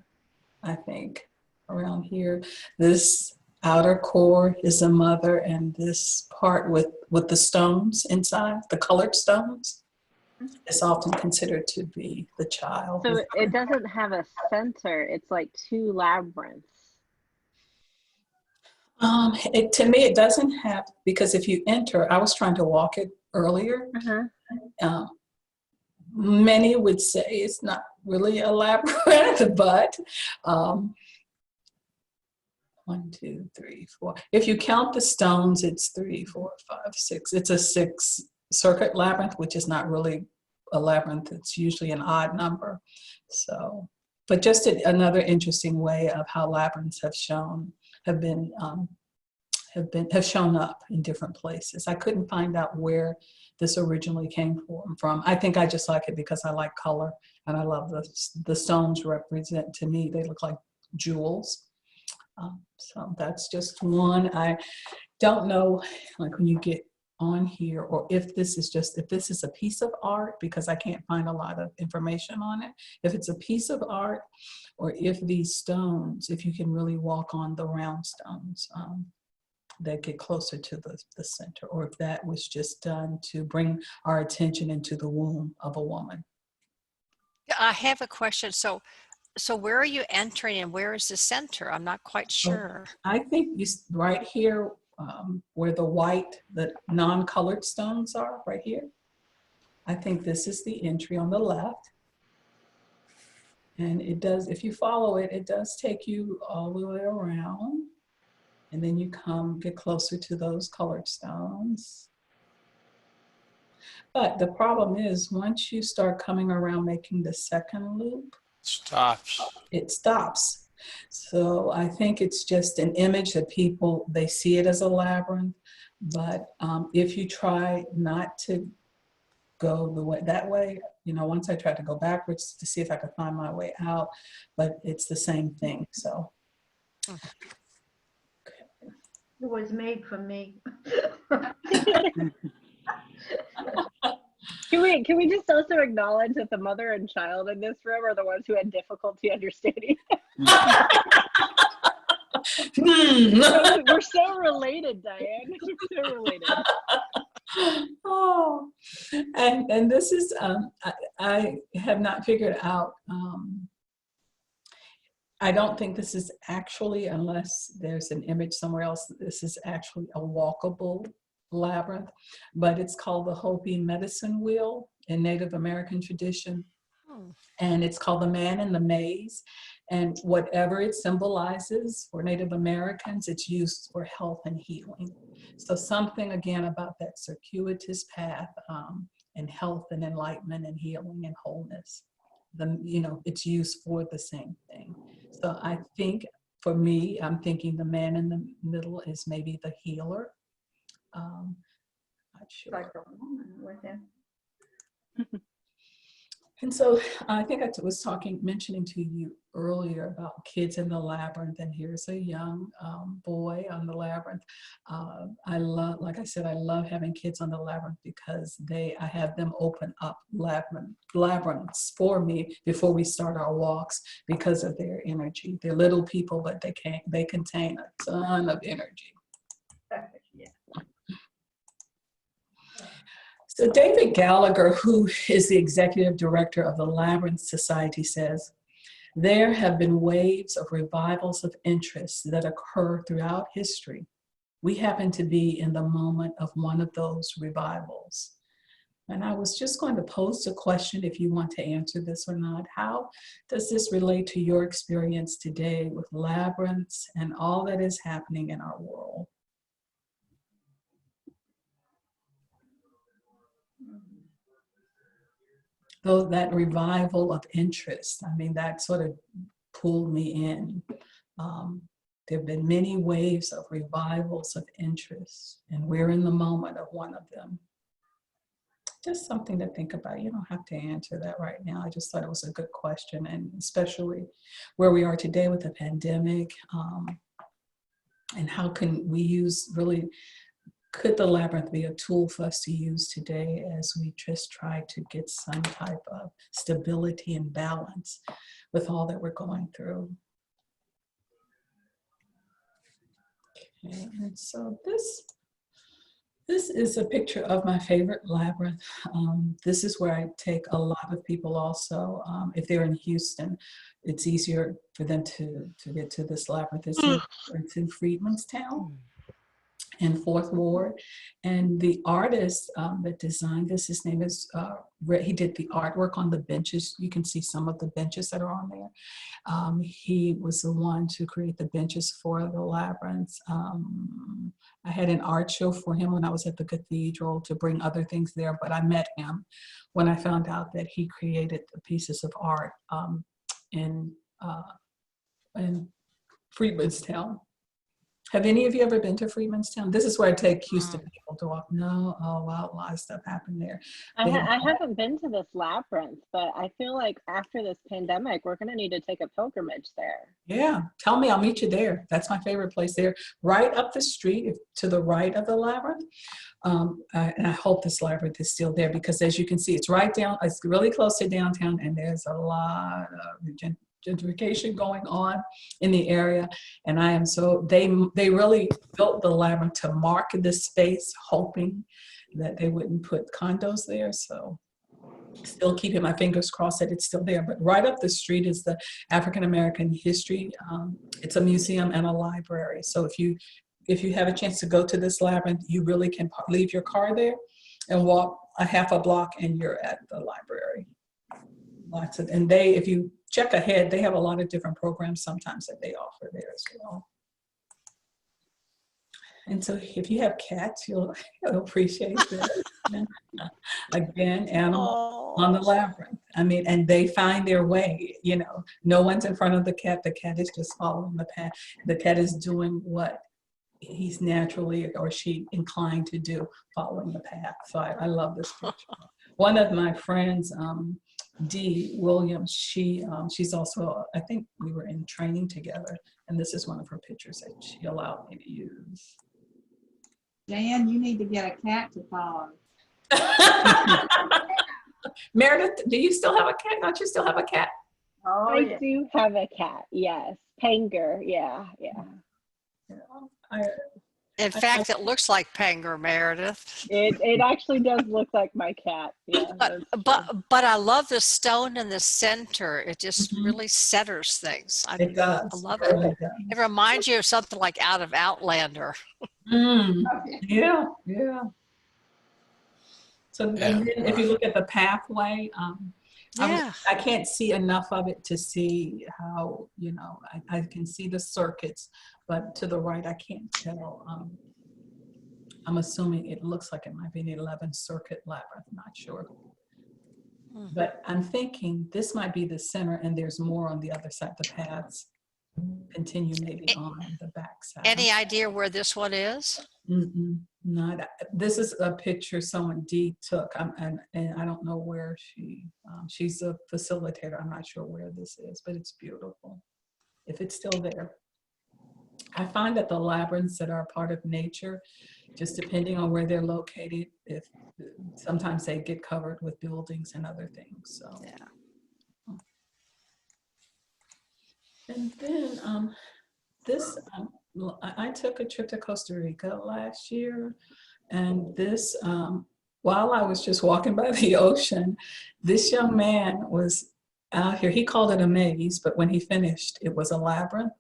Speaker 2: I think around here, this outer core is a mother, and this part with the stones inside, the colored stones, is often considered to be the child.
Speaker 1: So it doesn't have a center. It's like 2 labyrinths.
Speaker 2: To me, it doesn't have, because if you enter, I was trying to walk it earlier. Many would say it's not really a labyrinth, but 1, 2, 3, 4. If you count the stones, it's 3, 4, 5, 6. It's a 6-circuit labyrinth, which is not really a labyrinth. It's usually an odd number. So, but just another interesting way of how labyrinths have shown up in different places. I couldn't find out where this originally came from. I think I just like it because I like color, and I love the stones represent, to me, they look like jewels. So that's just one. I don't know, like when you get on here, or if this is a piece of art, because I can't find a lot of information on it. If it's a piece of art, or if these stones, if you can really walk on the round stones that get closer to the center, or if that was just done to bring our attention into the womb of a woman.
Speaker 6: I have a question. So where are you entering, and where is the center? I'm not quite sure.
Speaker 2: I think right here, where the non-colored stones are, right here. I think this is the entry on the left. And it does, if you follow it, it does take you all the way around. And then you get closer to those colored stones. But the problem is, once you start coming around making the second loop, it stops. So I think it's just an image that people, they see it as a labyrinth. But if you try not to go that way, once I tried to go backwards to see if I could find my way out, but it's the same thing. So.
Speaker 7: It was made for me.
Speaker 1: Can we just also acknowledge that the mother and child in this room are the ones who had difficulty understanding? We're so related, Diane. We're so related.
Speaker 2: Oh, and this is, I have not figured out, I don't think this is actually, unless there's an image somewhere else, this is actually a walkable labyrinth, but it's called the Hopi medicine wheel in Native American tradition. And it's called the Man in the Maze. And whatever it symbolizes for Native Americans, it's used for health and healing. So something, again, about that circuitous path and health and enlightenment and healing and wholeness. It's used for the same thing. So I think, for me, I'm thinking the man in the middle is maybe the healer. Not sure.
Speaker 7: Like a woman with him.
Speaker 2: And so I think I was mentioning to you earlier about kids in the labyrinth, and here's a young boy on the labyrinth. I love, like I said, I love having kids on the labyrinth because I have them open up labyrinths for me before we start our walks because of their energy. They're little people, but they contain a ton of energy.
Speaker 7: Yeah.
Speaker 2: So David Gallagher, who is the executive director of the Labyrinth Society, says, there have been waves of revivals of interest that occur throughout history. We happen to be in the moment of one of those revivals. And I was just going to pose a question, if you want to answer this or not. How does this relate to your experience today with labyrinths and all that is happening in our world? Though that revival of interest, I mean, that sort of pulled me in. There have been many waves of revivals of interest, and we're in the moment of one of them. Just something to think about. You don't have to answer that right now. I just thought it was a good question, and especially where we are today with the pandemic, and how can we could the labyrinth be a tool for us to use today as we just try to get some type of stability and balance with all that we're going through? Okay, and so this is a picture of my favorite labyrinth. This is where I take a lot of people also. If they're in Houston, it's easier for them to get to this labyrinth. It's in Freedmanstown in 4th Ward. And the artist that designed this, his name is, he did the artwork on the benches. You can see some of the benches that are on there. He was the one to create the benches for the labyrinths. I had an art show for him when I was at the cathedral to bring other things there, but I met him when I found out that he created the pieces of art in Freedmanstown. Have any of you ever been to Freedmanstown? This is where I take Houston people to walk. No? Oh, wow, a lot of stuff happened there.
Speaker 1: I haven't been to this labyrinth, but I feel like after this pandemic, we're going to need to take a pilgrimage there.
Speaker 2: Yeah, tell me, I'll meet you there. That's my favorite place there. Right up the street to the right of the labyrinth. And I hope this labyrinth is still there because as you can see, it's right down, it's really close to downtown, and there's a lot of gentrification going on in the area, and I am so they really built the labyrinth to mark this space, hoping that they wouldn't put condos there. So still keeping my fingers crossed that it's still there. But right up the street is the African American History. It's a museum and a library. So if you have a chance to go to this labyrinth, you really can leave your car there and walk a half a block, and you're at the library. And if you check ahead, they have a lot of different programs sometimes that they offer there as well. And so if you have cats, you'll appreciate this. Again, animals on the labyrinth. I mean, and they find their way, no one's in front of the cat. The cat is just following the path. The cat is doing what he's naturally or she inclined to do, following the path. So I love this picture. One of my friends, Dee Williams, she's also, I think we were in training together, and this is one of her pictures that she allowed me to use.
Speaker 8: Jan, you need to get a cat to follow.
Speaker 2: Meredith, do you still have a cat? Don't you still have a cat?
Speaker 7: Oh,
Speaker 1: I do have a cat, yes. Panger, yeah.
Speaker 6: In fact, it looks like Panger, Meredith.
Speaker 1: It actually does look like my cat. Yeah.
Speaker 6: But I love the stone in the center. It just really centers things.
Speaker 2: It does.
Speaker 6: I love
Speaker 2: it.
Speaker 6: it.
Speaker 2: Really does.
Speaker 6: It reminds you of something like out of Outlander.
Speaker 2: Yeah. So and then if you look at the pathway, I can't see enough of it to see how, I can see the circuits, but to the right, I can't tell. I'm assuming it looks like it might be an 11 circuit labyrinth, not sure. But I'm thinking this might be the center and there's more on the other side, the paths. continue maybe on the backside.
Speaker 6: Any idea where this one is?
Speaker 2: Not. This is a picture someone Dee took, and I don't know where she's a facilitator. I'm not sure where this is, but it's beautiful. If it's still there. I find that the labyrinths that are part of nature, just depending on where they're located, if sometimes they get covered with buildings and other things. So yeah. And then this, I took a trip to Costa Rica last year, and this, while I was just walking by the ocean, this young man was out here. He called it a maze, but when he finished, it was a labyrinth.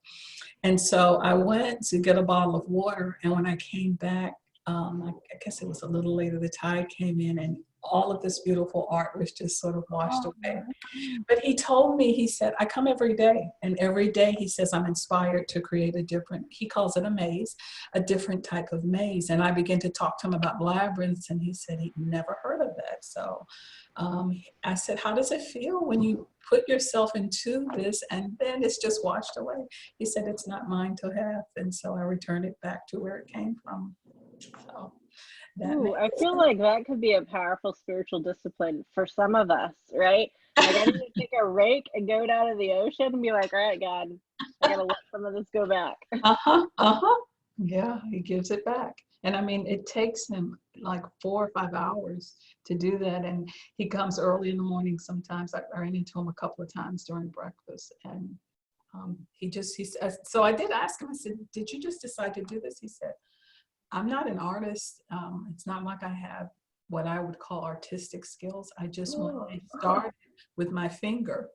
Speaker 2: And so I went to get a bottle of water, and when I came back, I guess it was a little later, the tide came in, and all of this beautiful art was just sort of washed away. But he told me, he said, I come every day, and every day he says, I'm inspired to create a different, he calls it a maze, a different type of maze. And I began to talk to him about labyrinths, and he said he'd never heard of that. So I said, how does it feel when you put yourself into this and then it's just washed away? He said, it's not mine to have. And so I returned it back to where it came from. So
Speaker 1: Ooh, I feel like that could be a powerful spiritual discipline for some of us, right? Like I need to take a rake and go down to the ocean and be like, all right, God, I gotta let some of this go back.
Speaker 2: Yeah, he gives it back. And I mean, it takes him like 4 or 5 hours to do that. And he comes early in the morning sometimes. I ran into him a couple of times during breakfast. And he said, so I did ask him, I said, did you just decide to do this? He said, I'm not an artist. It's not like I have what I would call artistic skills. I just started with my finger.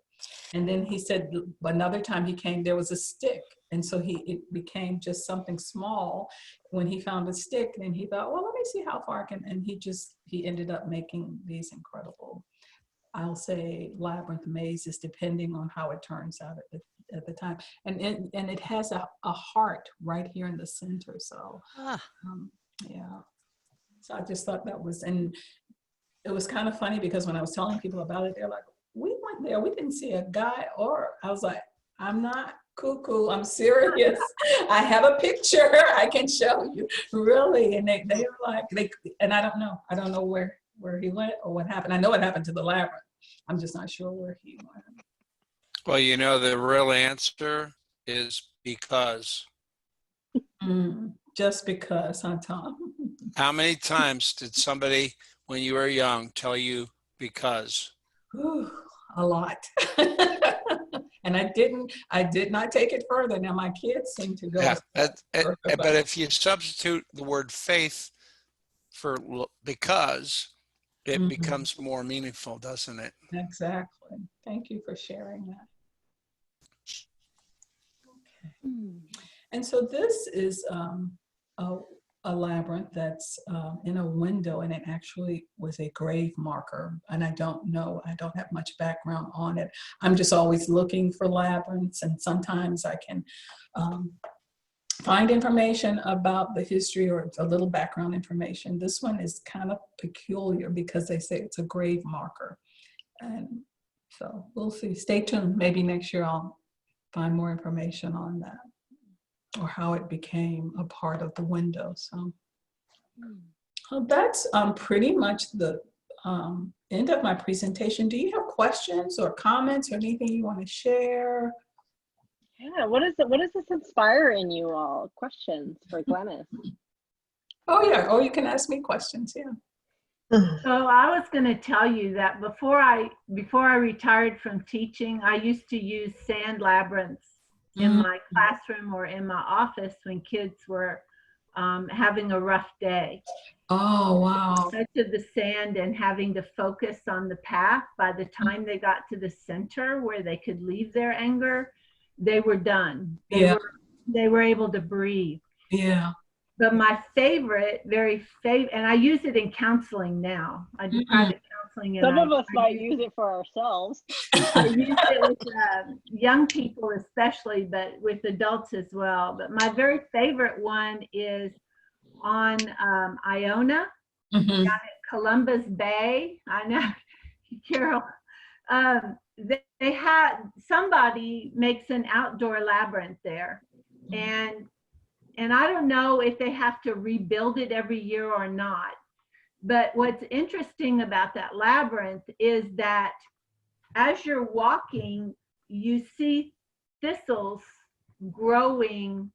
Speaker 2: And then he said, another time he came, there was a stick. And so it became just something small. When he found a stick, and he thought, well, let me see how far I can. And he ended up making these incredible, I'll say, labyrinth mazes, depending on how it turns out at the time. And it has a heart right here in the center. So yeah. So I just thought that was, and it was kind of funny because when I was telling people about it, they're like, we went there, we didn't see a guy, or I was like, I'm not cuckoo, I'm serious. I have a picture I can show you, really. And they were like, and I don't know where he went or what happened. I know what happened to the labyrinth. I'm just not sure where he went.
Speaker 9: Well, you know, the real answer is because.
Speaker 2: Just because, huh, Tom?
Speaker 9: How many times did somebody, when you were young, tell you because?
Speaker 2: Ooh, a lot. And I did not take it further. Now my kids seem to go.
Speaker 9: Yeah, but if you substitute the word faith for because, it becomes more meaningful, doesn't it?
Speaker 2: Exactly. Thank you for sharing that. Okay. And so this is a labyrinth that's in a window, and it actually was a grave marker. And I don't have much background on it. I'm just always looking for labyrinths, and sometimes I can find information about the history or a little background information. This one is kind of peculiar because they say it's a grave marker. And so we'll see. Stay tuned. Maybe next year I'll find more information on that, or how it became a part of the window. So that's pretty much the end of my presentation. Do you have questions or comments or anything you want to share?
Speaker 1: Yeah, what does this inspire in you all? Questions for Glenice?
Speaker 2: Oh yeah, you can ask me questions, yeah.
Speaker 7: So I was going to tell you that before I retired from teaching, I used to use sand labyrinths in my classroom or in my office when kids were having a rough day.
Speaker 2: Oh, wow.
Speaker 7: Touch of the sand and having to focus on the path. By the time they got to the center where they could leave their anger, they were done. They were able to breathe.
Speaker 2: Yeah.
Speaker 7: But my favorite, and I use it in counseling now. I do private counseling.
Speaker 1: Some of us might use it for ourselves.
Speaker 7: I use it with young people especially, but with adults as well. But my very favorite one is on Iona, down at Columbus Bay. I know, Carol. they had, somebody makes an outdoor labyrinth there. And I don't know if they have to rebuild it every year or not. But what's interesting about that labyrinth is that as you're walking, you see thistles growing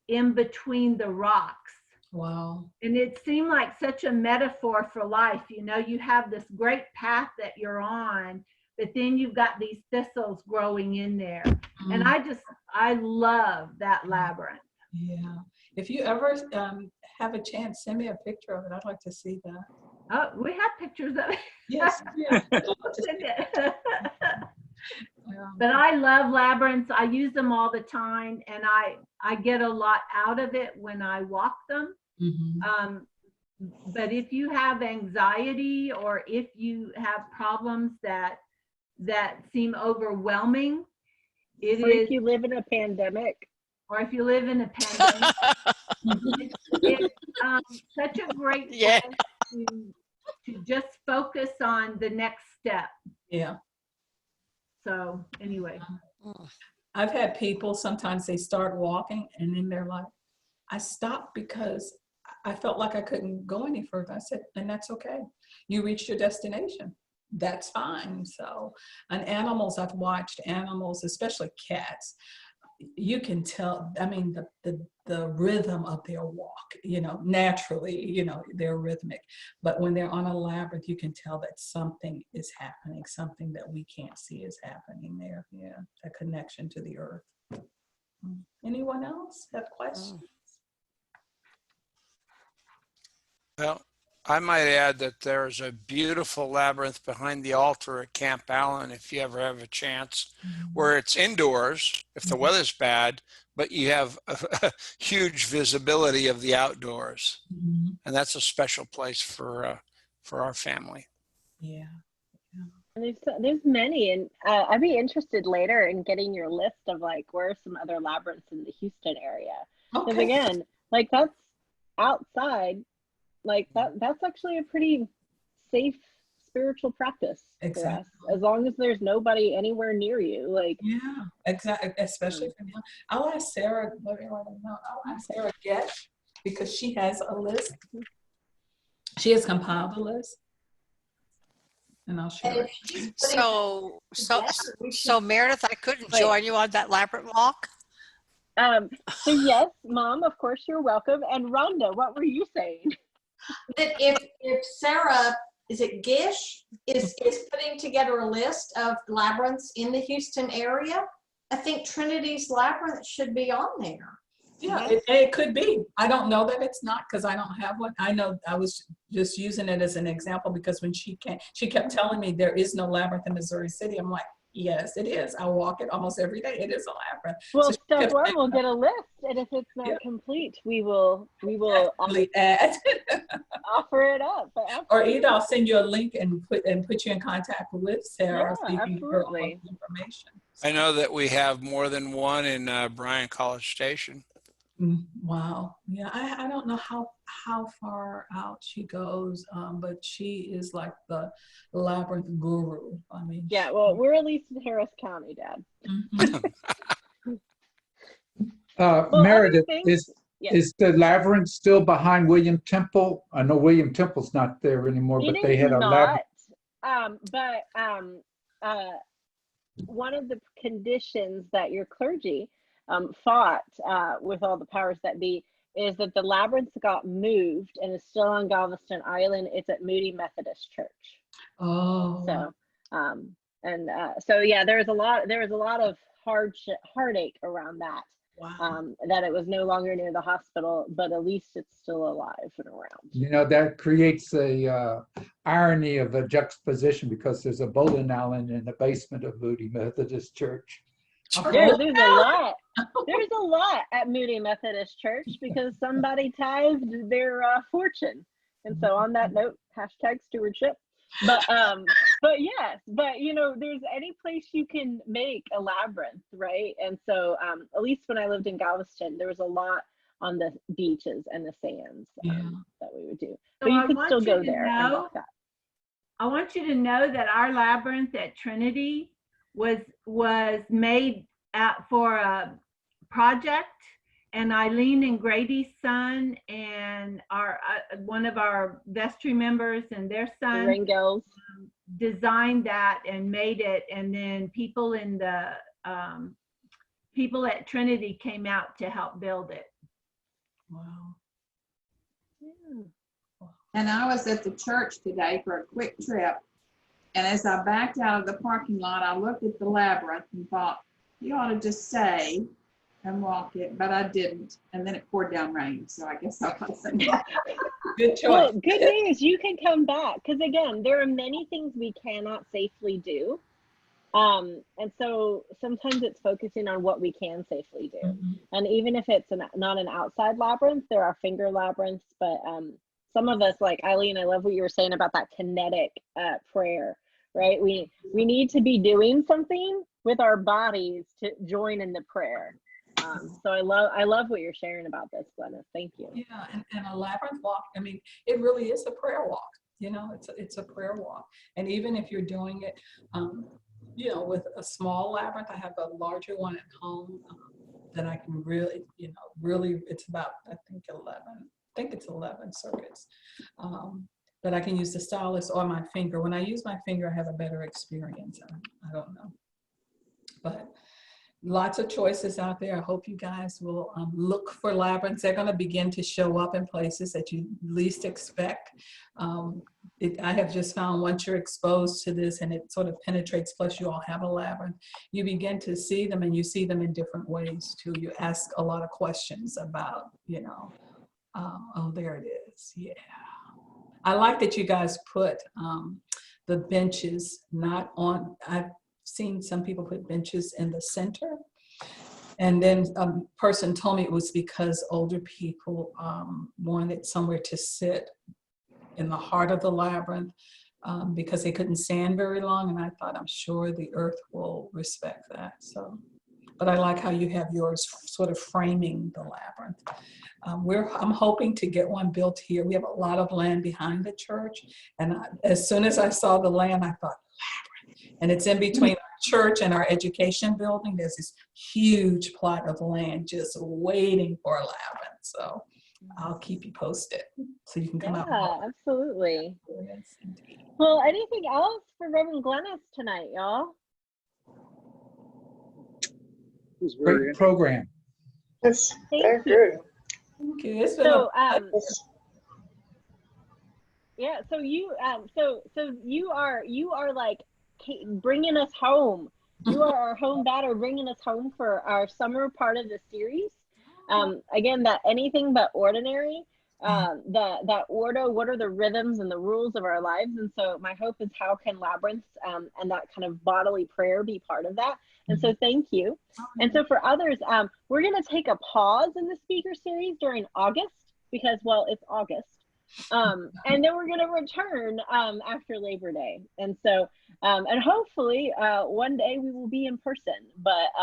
Speaker 7: in between the rocks.
Speaker 2: Wow.
Speaker 7: And it seemed like such a metaphor for life. You know, you have this great path that you're on, but then you've got these thistles growing in there. And I love that labyrinth.
Speaker 2: Yeah. If you ever have a chance, send me a picture of it. I'd like to see that.
Speaker 7: Oh, we have pictures of it.
Speaker 2: Yes. Yeah. I'd love to see it.
Speaker 7: But I love labyrinths. I use them all the time, and I get a lot out of it when I walk them. But if you have anxiety, or if you have problems that seem overwhelming,
Speaker 1: if you live in a pandemic.
Speaker 7: Or if you live in a pandemic, it's such a great way to just focus on the next step.
Speaker 2: Yeah.
Speaker 7: So anyway.
Speaker 2: I've had people, sometimes they start walking and then they're like, I stopped because I felt like I couldn't go any further. I said, and that's okay. You reached your destination. That's fine. So, and animals, I've watched animals, especially cats. You can tell, I mean, the rhythm of their walk, you know, naturally, you know, they're rhythmic. But when they're on a labyrinth, you can tell that something is happening, something that we can't see is happening there. Yeah, a connection to the earth. Anyone else have questions?
Speaker 9: Well, I might add that there's a beautiful labyrinth behind the altar at Camp Allen, if you ever have a chance, where it's indoors if the weather's bad, but you have a huge visibility of the outdoors. And that's a special place for our family.
Speaker 2: Yeah.
Speaker 1: And there's many, and I'd be interested later in getting your list of like where are some other labyrinths in the Houston area. Because again, like that's outside. Like that's actually a pretty safe spiritual practice for us, as long as there's nobody anywhere near you. Like,
Speaker 2: yeah, exactly. Especially for now. I'll ask Sarah. I'll ask Sarah Getch, because she has a list. She has compiled a list, and I'll share it.
Speaker 6: So Meredith, I couldn't join you on that labyrinth walk.
Speaker 1: So yes, Mom, of course you're welcome. And Rhonda, what were you saying?
Speaker 4: That if Sarah, is it Gish, is putting together a list of labyrinths in the Houston area, I think Trinity's Labyrinth should be on there.
Speaker 2: Yeah, it could be. I don't know that it's not, because I don't have one. I know I was just using it as an example because when she kept telling me there is no labyrinth in Missouri City. I'm like, yes, it is. I walk it almost every day. It is a labyrinth.
Speaker 1: Well, so step one, we'll get a list, and if it's not complete, we will
Speaker 2: add
Speaker 1: offer it up.
Speaker 2: Or either I'll send you a link and put you in contact with Sarah.
Speaker 1: Yeah,
Speaker 2: so you can get her all the information.
Speaker 9: I know that we have more than one in Bryan College Station.
Speaker 2: Wow. Yeah, I don't know how far out she goes, but she is like the labyrinth guru. I mean,
Speaker 1: yeah. Well, we're at least in Harris County, Dad.
Speaker 3: Meredith, is the labyrinth still behind William Temple? I know William Temple's not there anymore, but they had a labyrinth.
Speaker 1: One of the conditions that your clergy fought with all the powers that be is that the labyrinth got moved and is still on Galveston Island. It's at Moody Methodist Church.
Speaker 2: Oh.
Speaker 1: So so yeah, there was a lot of heartache around that.
Speaker 2: Wow.
Speaker 1: That it was no longer near the hospital, but at least it's still alive and around.
Speaker 3: You know, that creates a irony of a juxtaposition, because there's a bowling alley in the basement of Moody Methodist Church.
Speaker 1: There's a lot. There's a lot at Moody Methodist Church because somebody tithed their fortune. And so on that note, #stewardship. But yes, but you know, there's any place you can make a labyrinth, right? And so at least when I lived in Galveston, there was a lot on the beaches and the sands that we would do. But you could still go there and walk that.
Speaker 7: I want you to know that our labyrinth at Trinity was made for a project, and Eileen and Grady's son and our one of our vestry members and their son
Speaker 1: Ringos
Speaker 7: designed that and made it, and then people in the people at Trinity came out to help build it.
Speaker 2: Wow.
Speaker 8: And I was at the church today for a quick trip. And as I backed out of the parking lot, I looked at the labyrinth and thought, you ought to just stay and walk it, but I didn't. And then it poured down rain, so I guess I wasn't.
Speaker 2: Good choice.
Speaker 1: Well, good news, you can come back, because again, there are many things we cannot safely do. And so sometimes it's focusing on what we can safely do.
Speaker 2: Mm-hmm.
Speaker 1: And even if it's not an outside labyrinth, there are finger labyrinths, but some of us, like Eileen, I love what you were saying about that kinetic prayer, right? We need to be doing something with our bodies to join in the prayer. So I love what you're sharing about this, Glenice. Thank you.
Speaker 2: Yeah, and a labyrinth walk, I mean, it really is a prayer walk. You know, it's a prayer walk. And even if you're doing it, you know, with a small labyrinth, I have a larger one at home that I can really, you know, really, it's about, I think it's 11 circuits. But I can use the stylus or my finger. When I use my finger, I have a better experience. I don't know. But lots of choices out there. I hope you guys will look for labyrinths. They're going to begin to show up in places that you least expect. I have just found once you're exposed to this and it sort of penetrates, plus you all have a labyrinth, you begin to see them, and you see them in different ways too. You ask a lot of questions about, you know, oh, there it is. Yeah. I like that you guys put the benches not on, I've seen some people put benches in the center. And then a person told me it was because older people wanted somewhere to sit in the heart of the labyrinth because they couldn't stand very long. And I thought, I'm sure the earth will respect that. So, but I like how you have yours sort of framing the labyrinth. I'm hoping to get one built here. We have a lot of land behind the church. And as soon as I saw the land, I thought, labyrinth. And it's in between our church and our education building. There's this huge plot of land just waiting for a labyrinth. So I'll keep you posted so you can come out.
Speaker 1: Yeah, absolutely.
Speaker 2: Yes, indeed.
Speaker 1: Well, anything else for Reverend Glenice tonight, y'all?
Speaker 3: Great program.
Speaker 10: Yes,
Speaker 1: Thank
Speaker 10: thank
Speaker 1: you.
Speaker 10: you.
Speaker 2: Thank you. It's been
Speaker 1: So,
Speaker 10: Yes.
Speaker 1: yeah, so you are like bringing us home. You are our home batter, bringing us home for our summer part of the series. Again, that anything but ordinary, that ordo, what are the rhythms and the rules of our lives? And so my hope is, how can labyrinths and that kind of bodily prayer be part of that? And so thank you. And so for others, we're going to take a pause in the speaker series during August because, well, it's August. And then we're going to return after Labor Day. And so, and hopefully one day we will be in person, but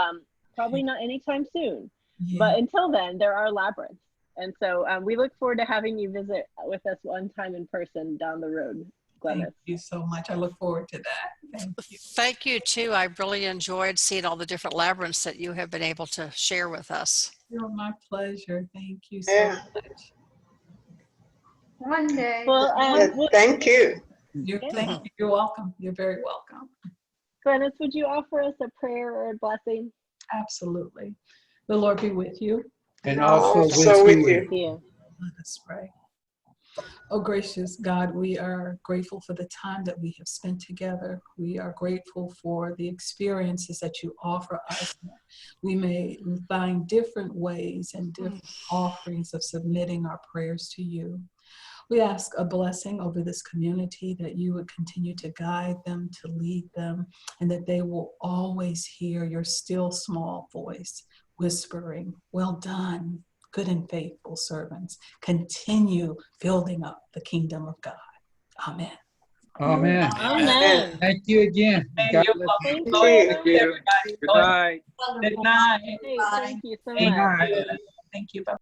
Speaker 1: probably not anytime soon.
Speaker 2: Yeah.
Speaker 1: But until then, there are labyrinths. And so we look forward to having you visit with us one time in person down the road, Glenice.
Speaker 2: Thank you so much. I look forward to that. Thank you.
Speaker 6: Thank you too. I really enjoyed seeing all the different labyrinths that you have been able to share with us.
Speaker 2: You're my pleasure. Thank you so
Speaker 10: Yeah.
Speaker 2: much.
Speaker 7: One day.
Speaker 1: Well,
Speaker 10: Thank you.
Speaker 2: Thank you. You're welcome. You're very welcome.
Speaker 1: Glenice, would you offer us a prayer or a blessing?
Speaker 2: Absolutely. The Lord be with you.
Speaker 3: And also
Speaker 10: Also
Speaker 3: with
Speaker 10: with
Speaker 3: you.
Speaker 10: you.
Speaker 1: Thank you.
Speaker 2: Let us pray. Oh, gracious God, we are grateful for the time that we have spent together. We are grateful for the experiences that you offer us. We may find different ways and different offerings of submitting our prayers to you. We ask a blessing over this community, that you would continue to guide them, to lead them, and that they will always hear your still small voice whispering, well done, good and faithful servants. Continue building up the kingdom of God. Amen.
Speaker 3: Amen.
Speaker 1: Amen.
Speaker 3: Thank you again. God bless you.
Speaker 1: Thank
Speaker 10: Thank
Speaker 1: you.
Speaker 10: you.
Speaker 2: Everybody.
Speaker 11: Good night.
Speaker 2: Good night.
Speaker 1: Thank you so
Speaker 2: Thank
Speaker 1: much.
Speaker 2: you. Thank you. Bye.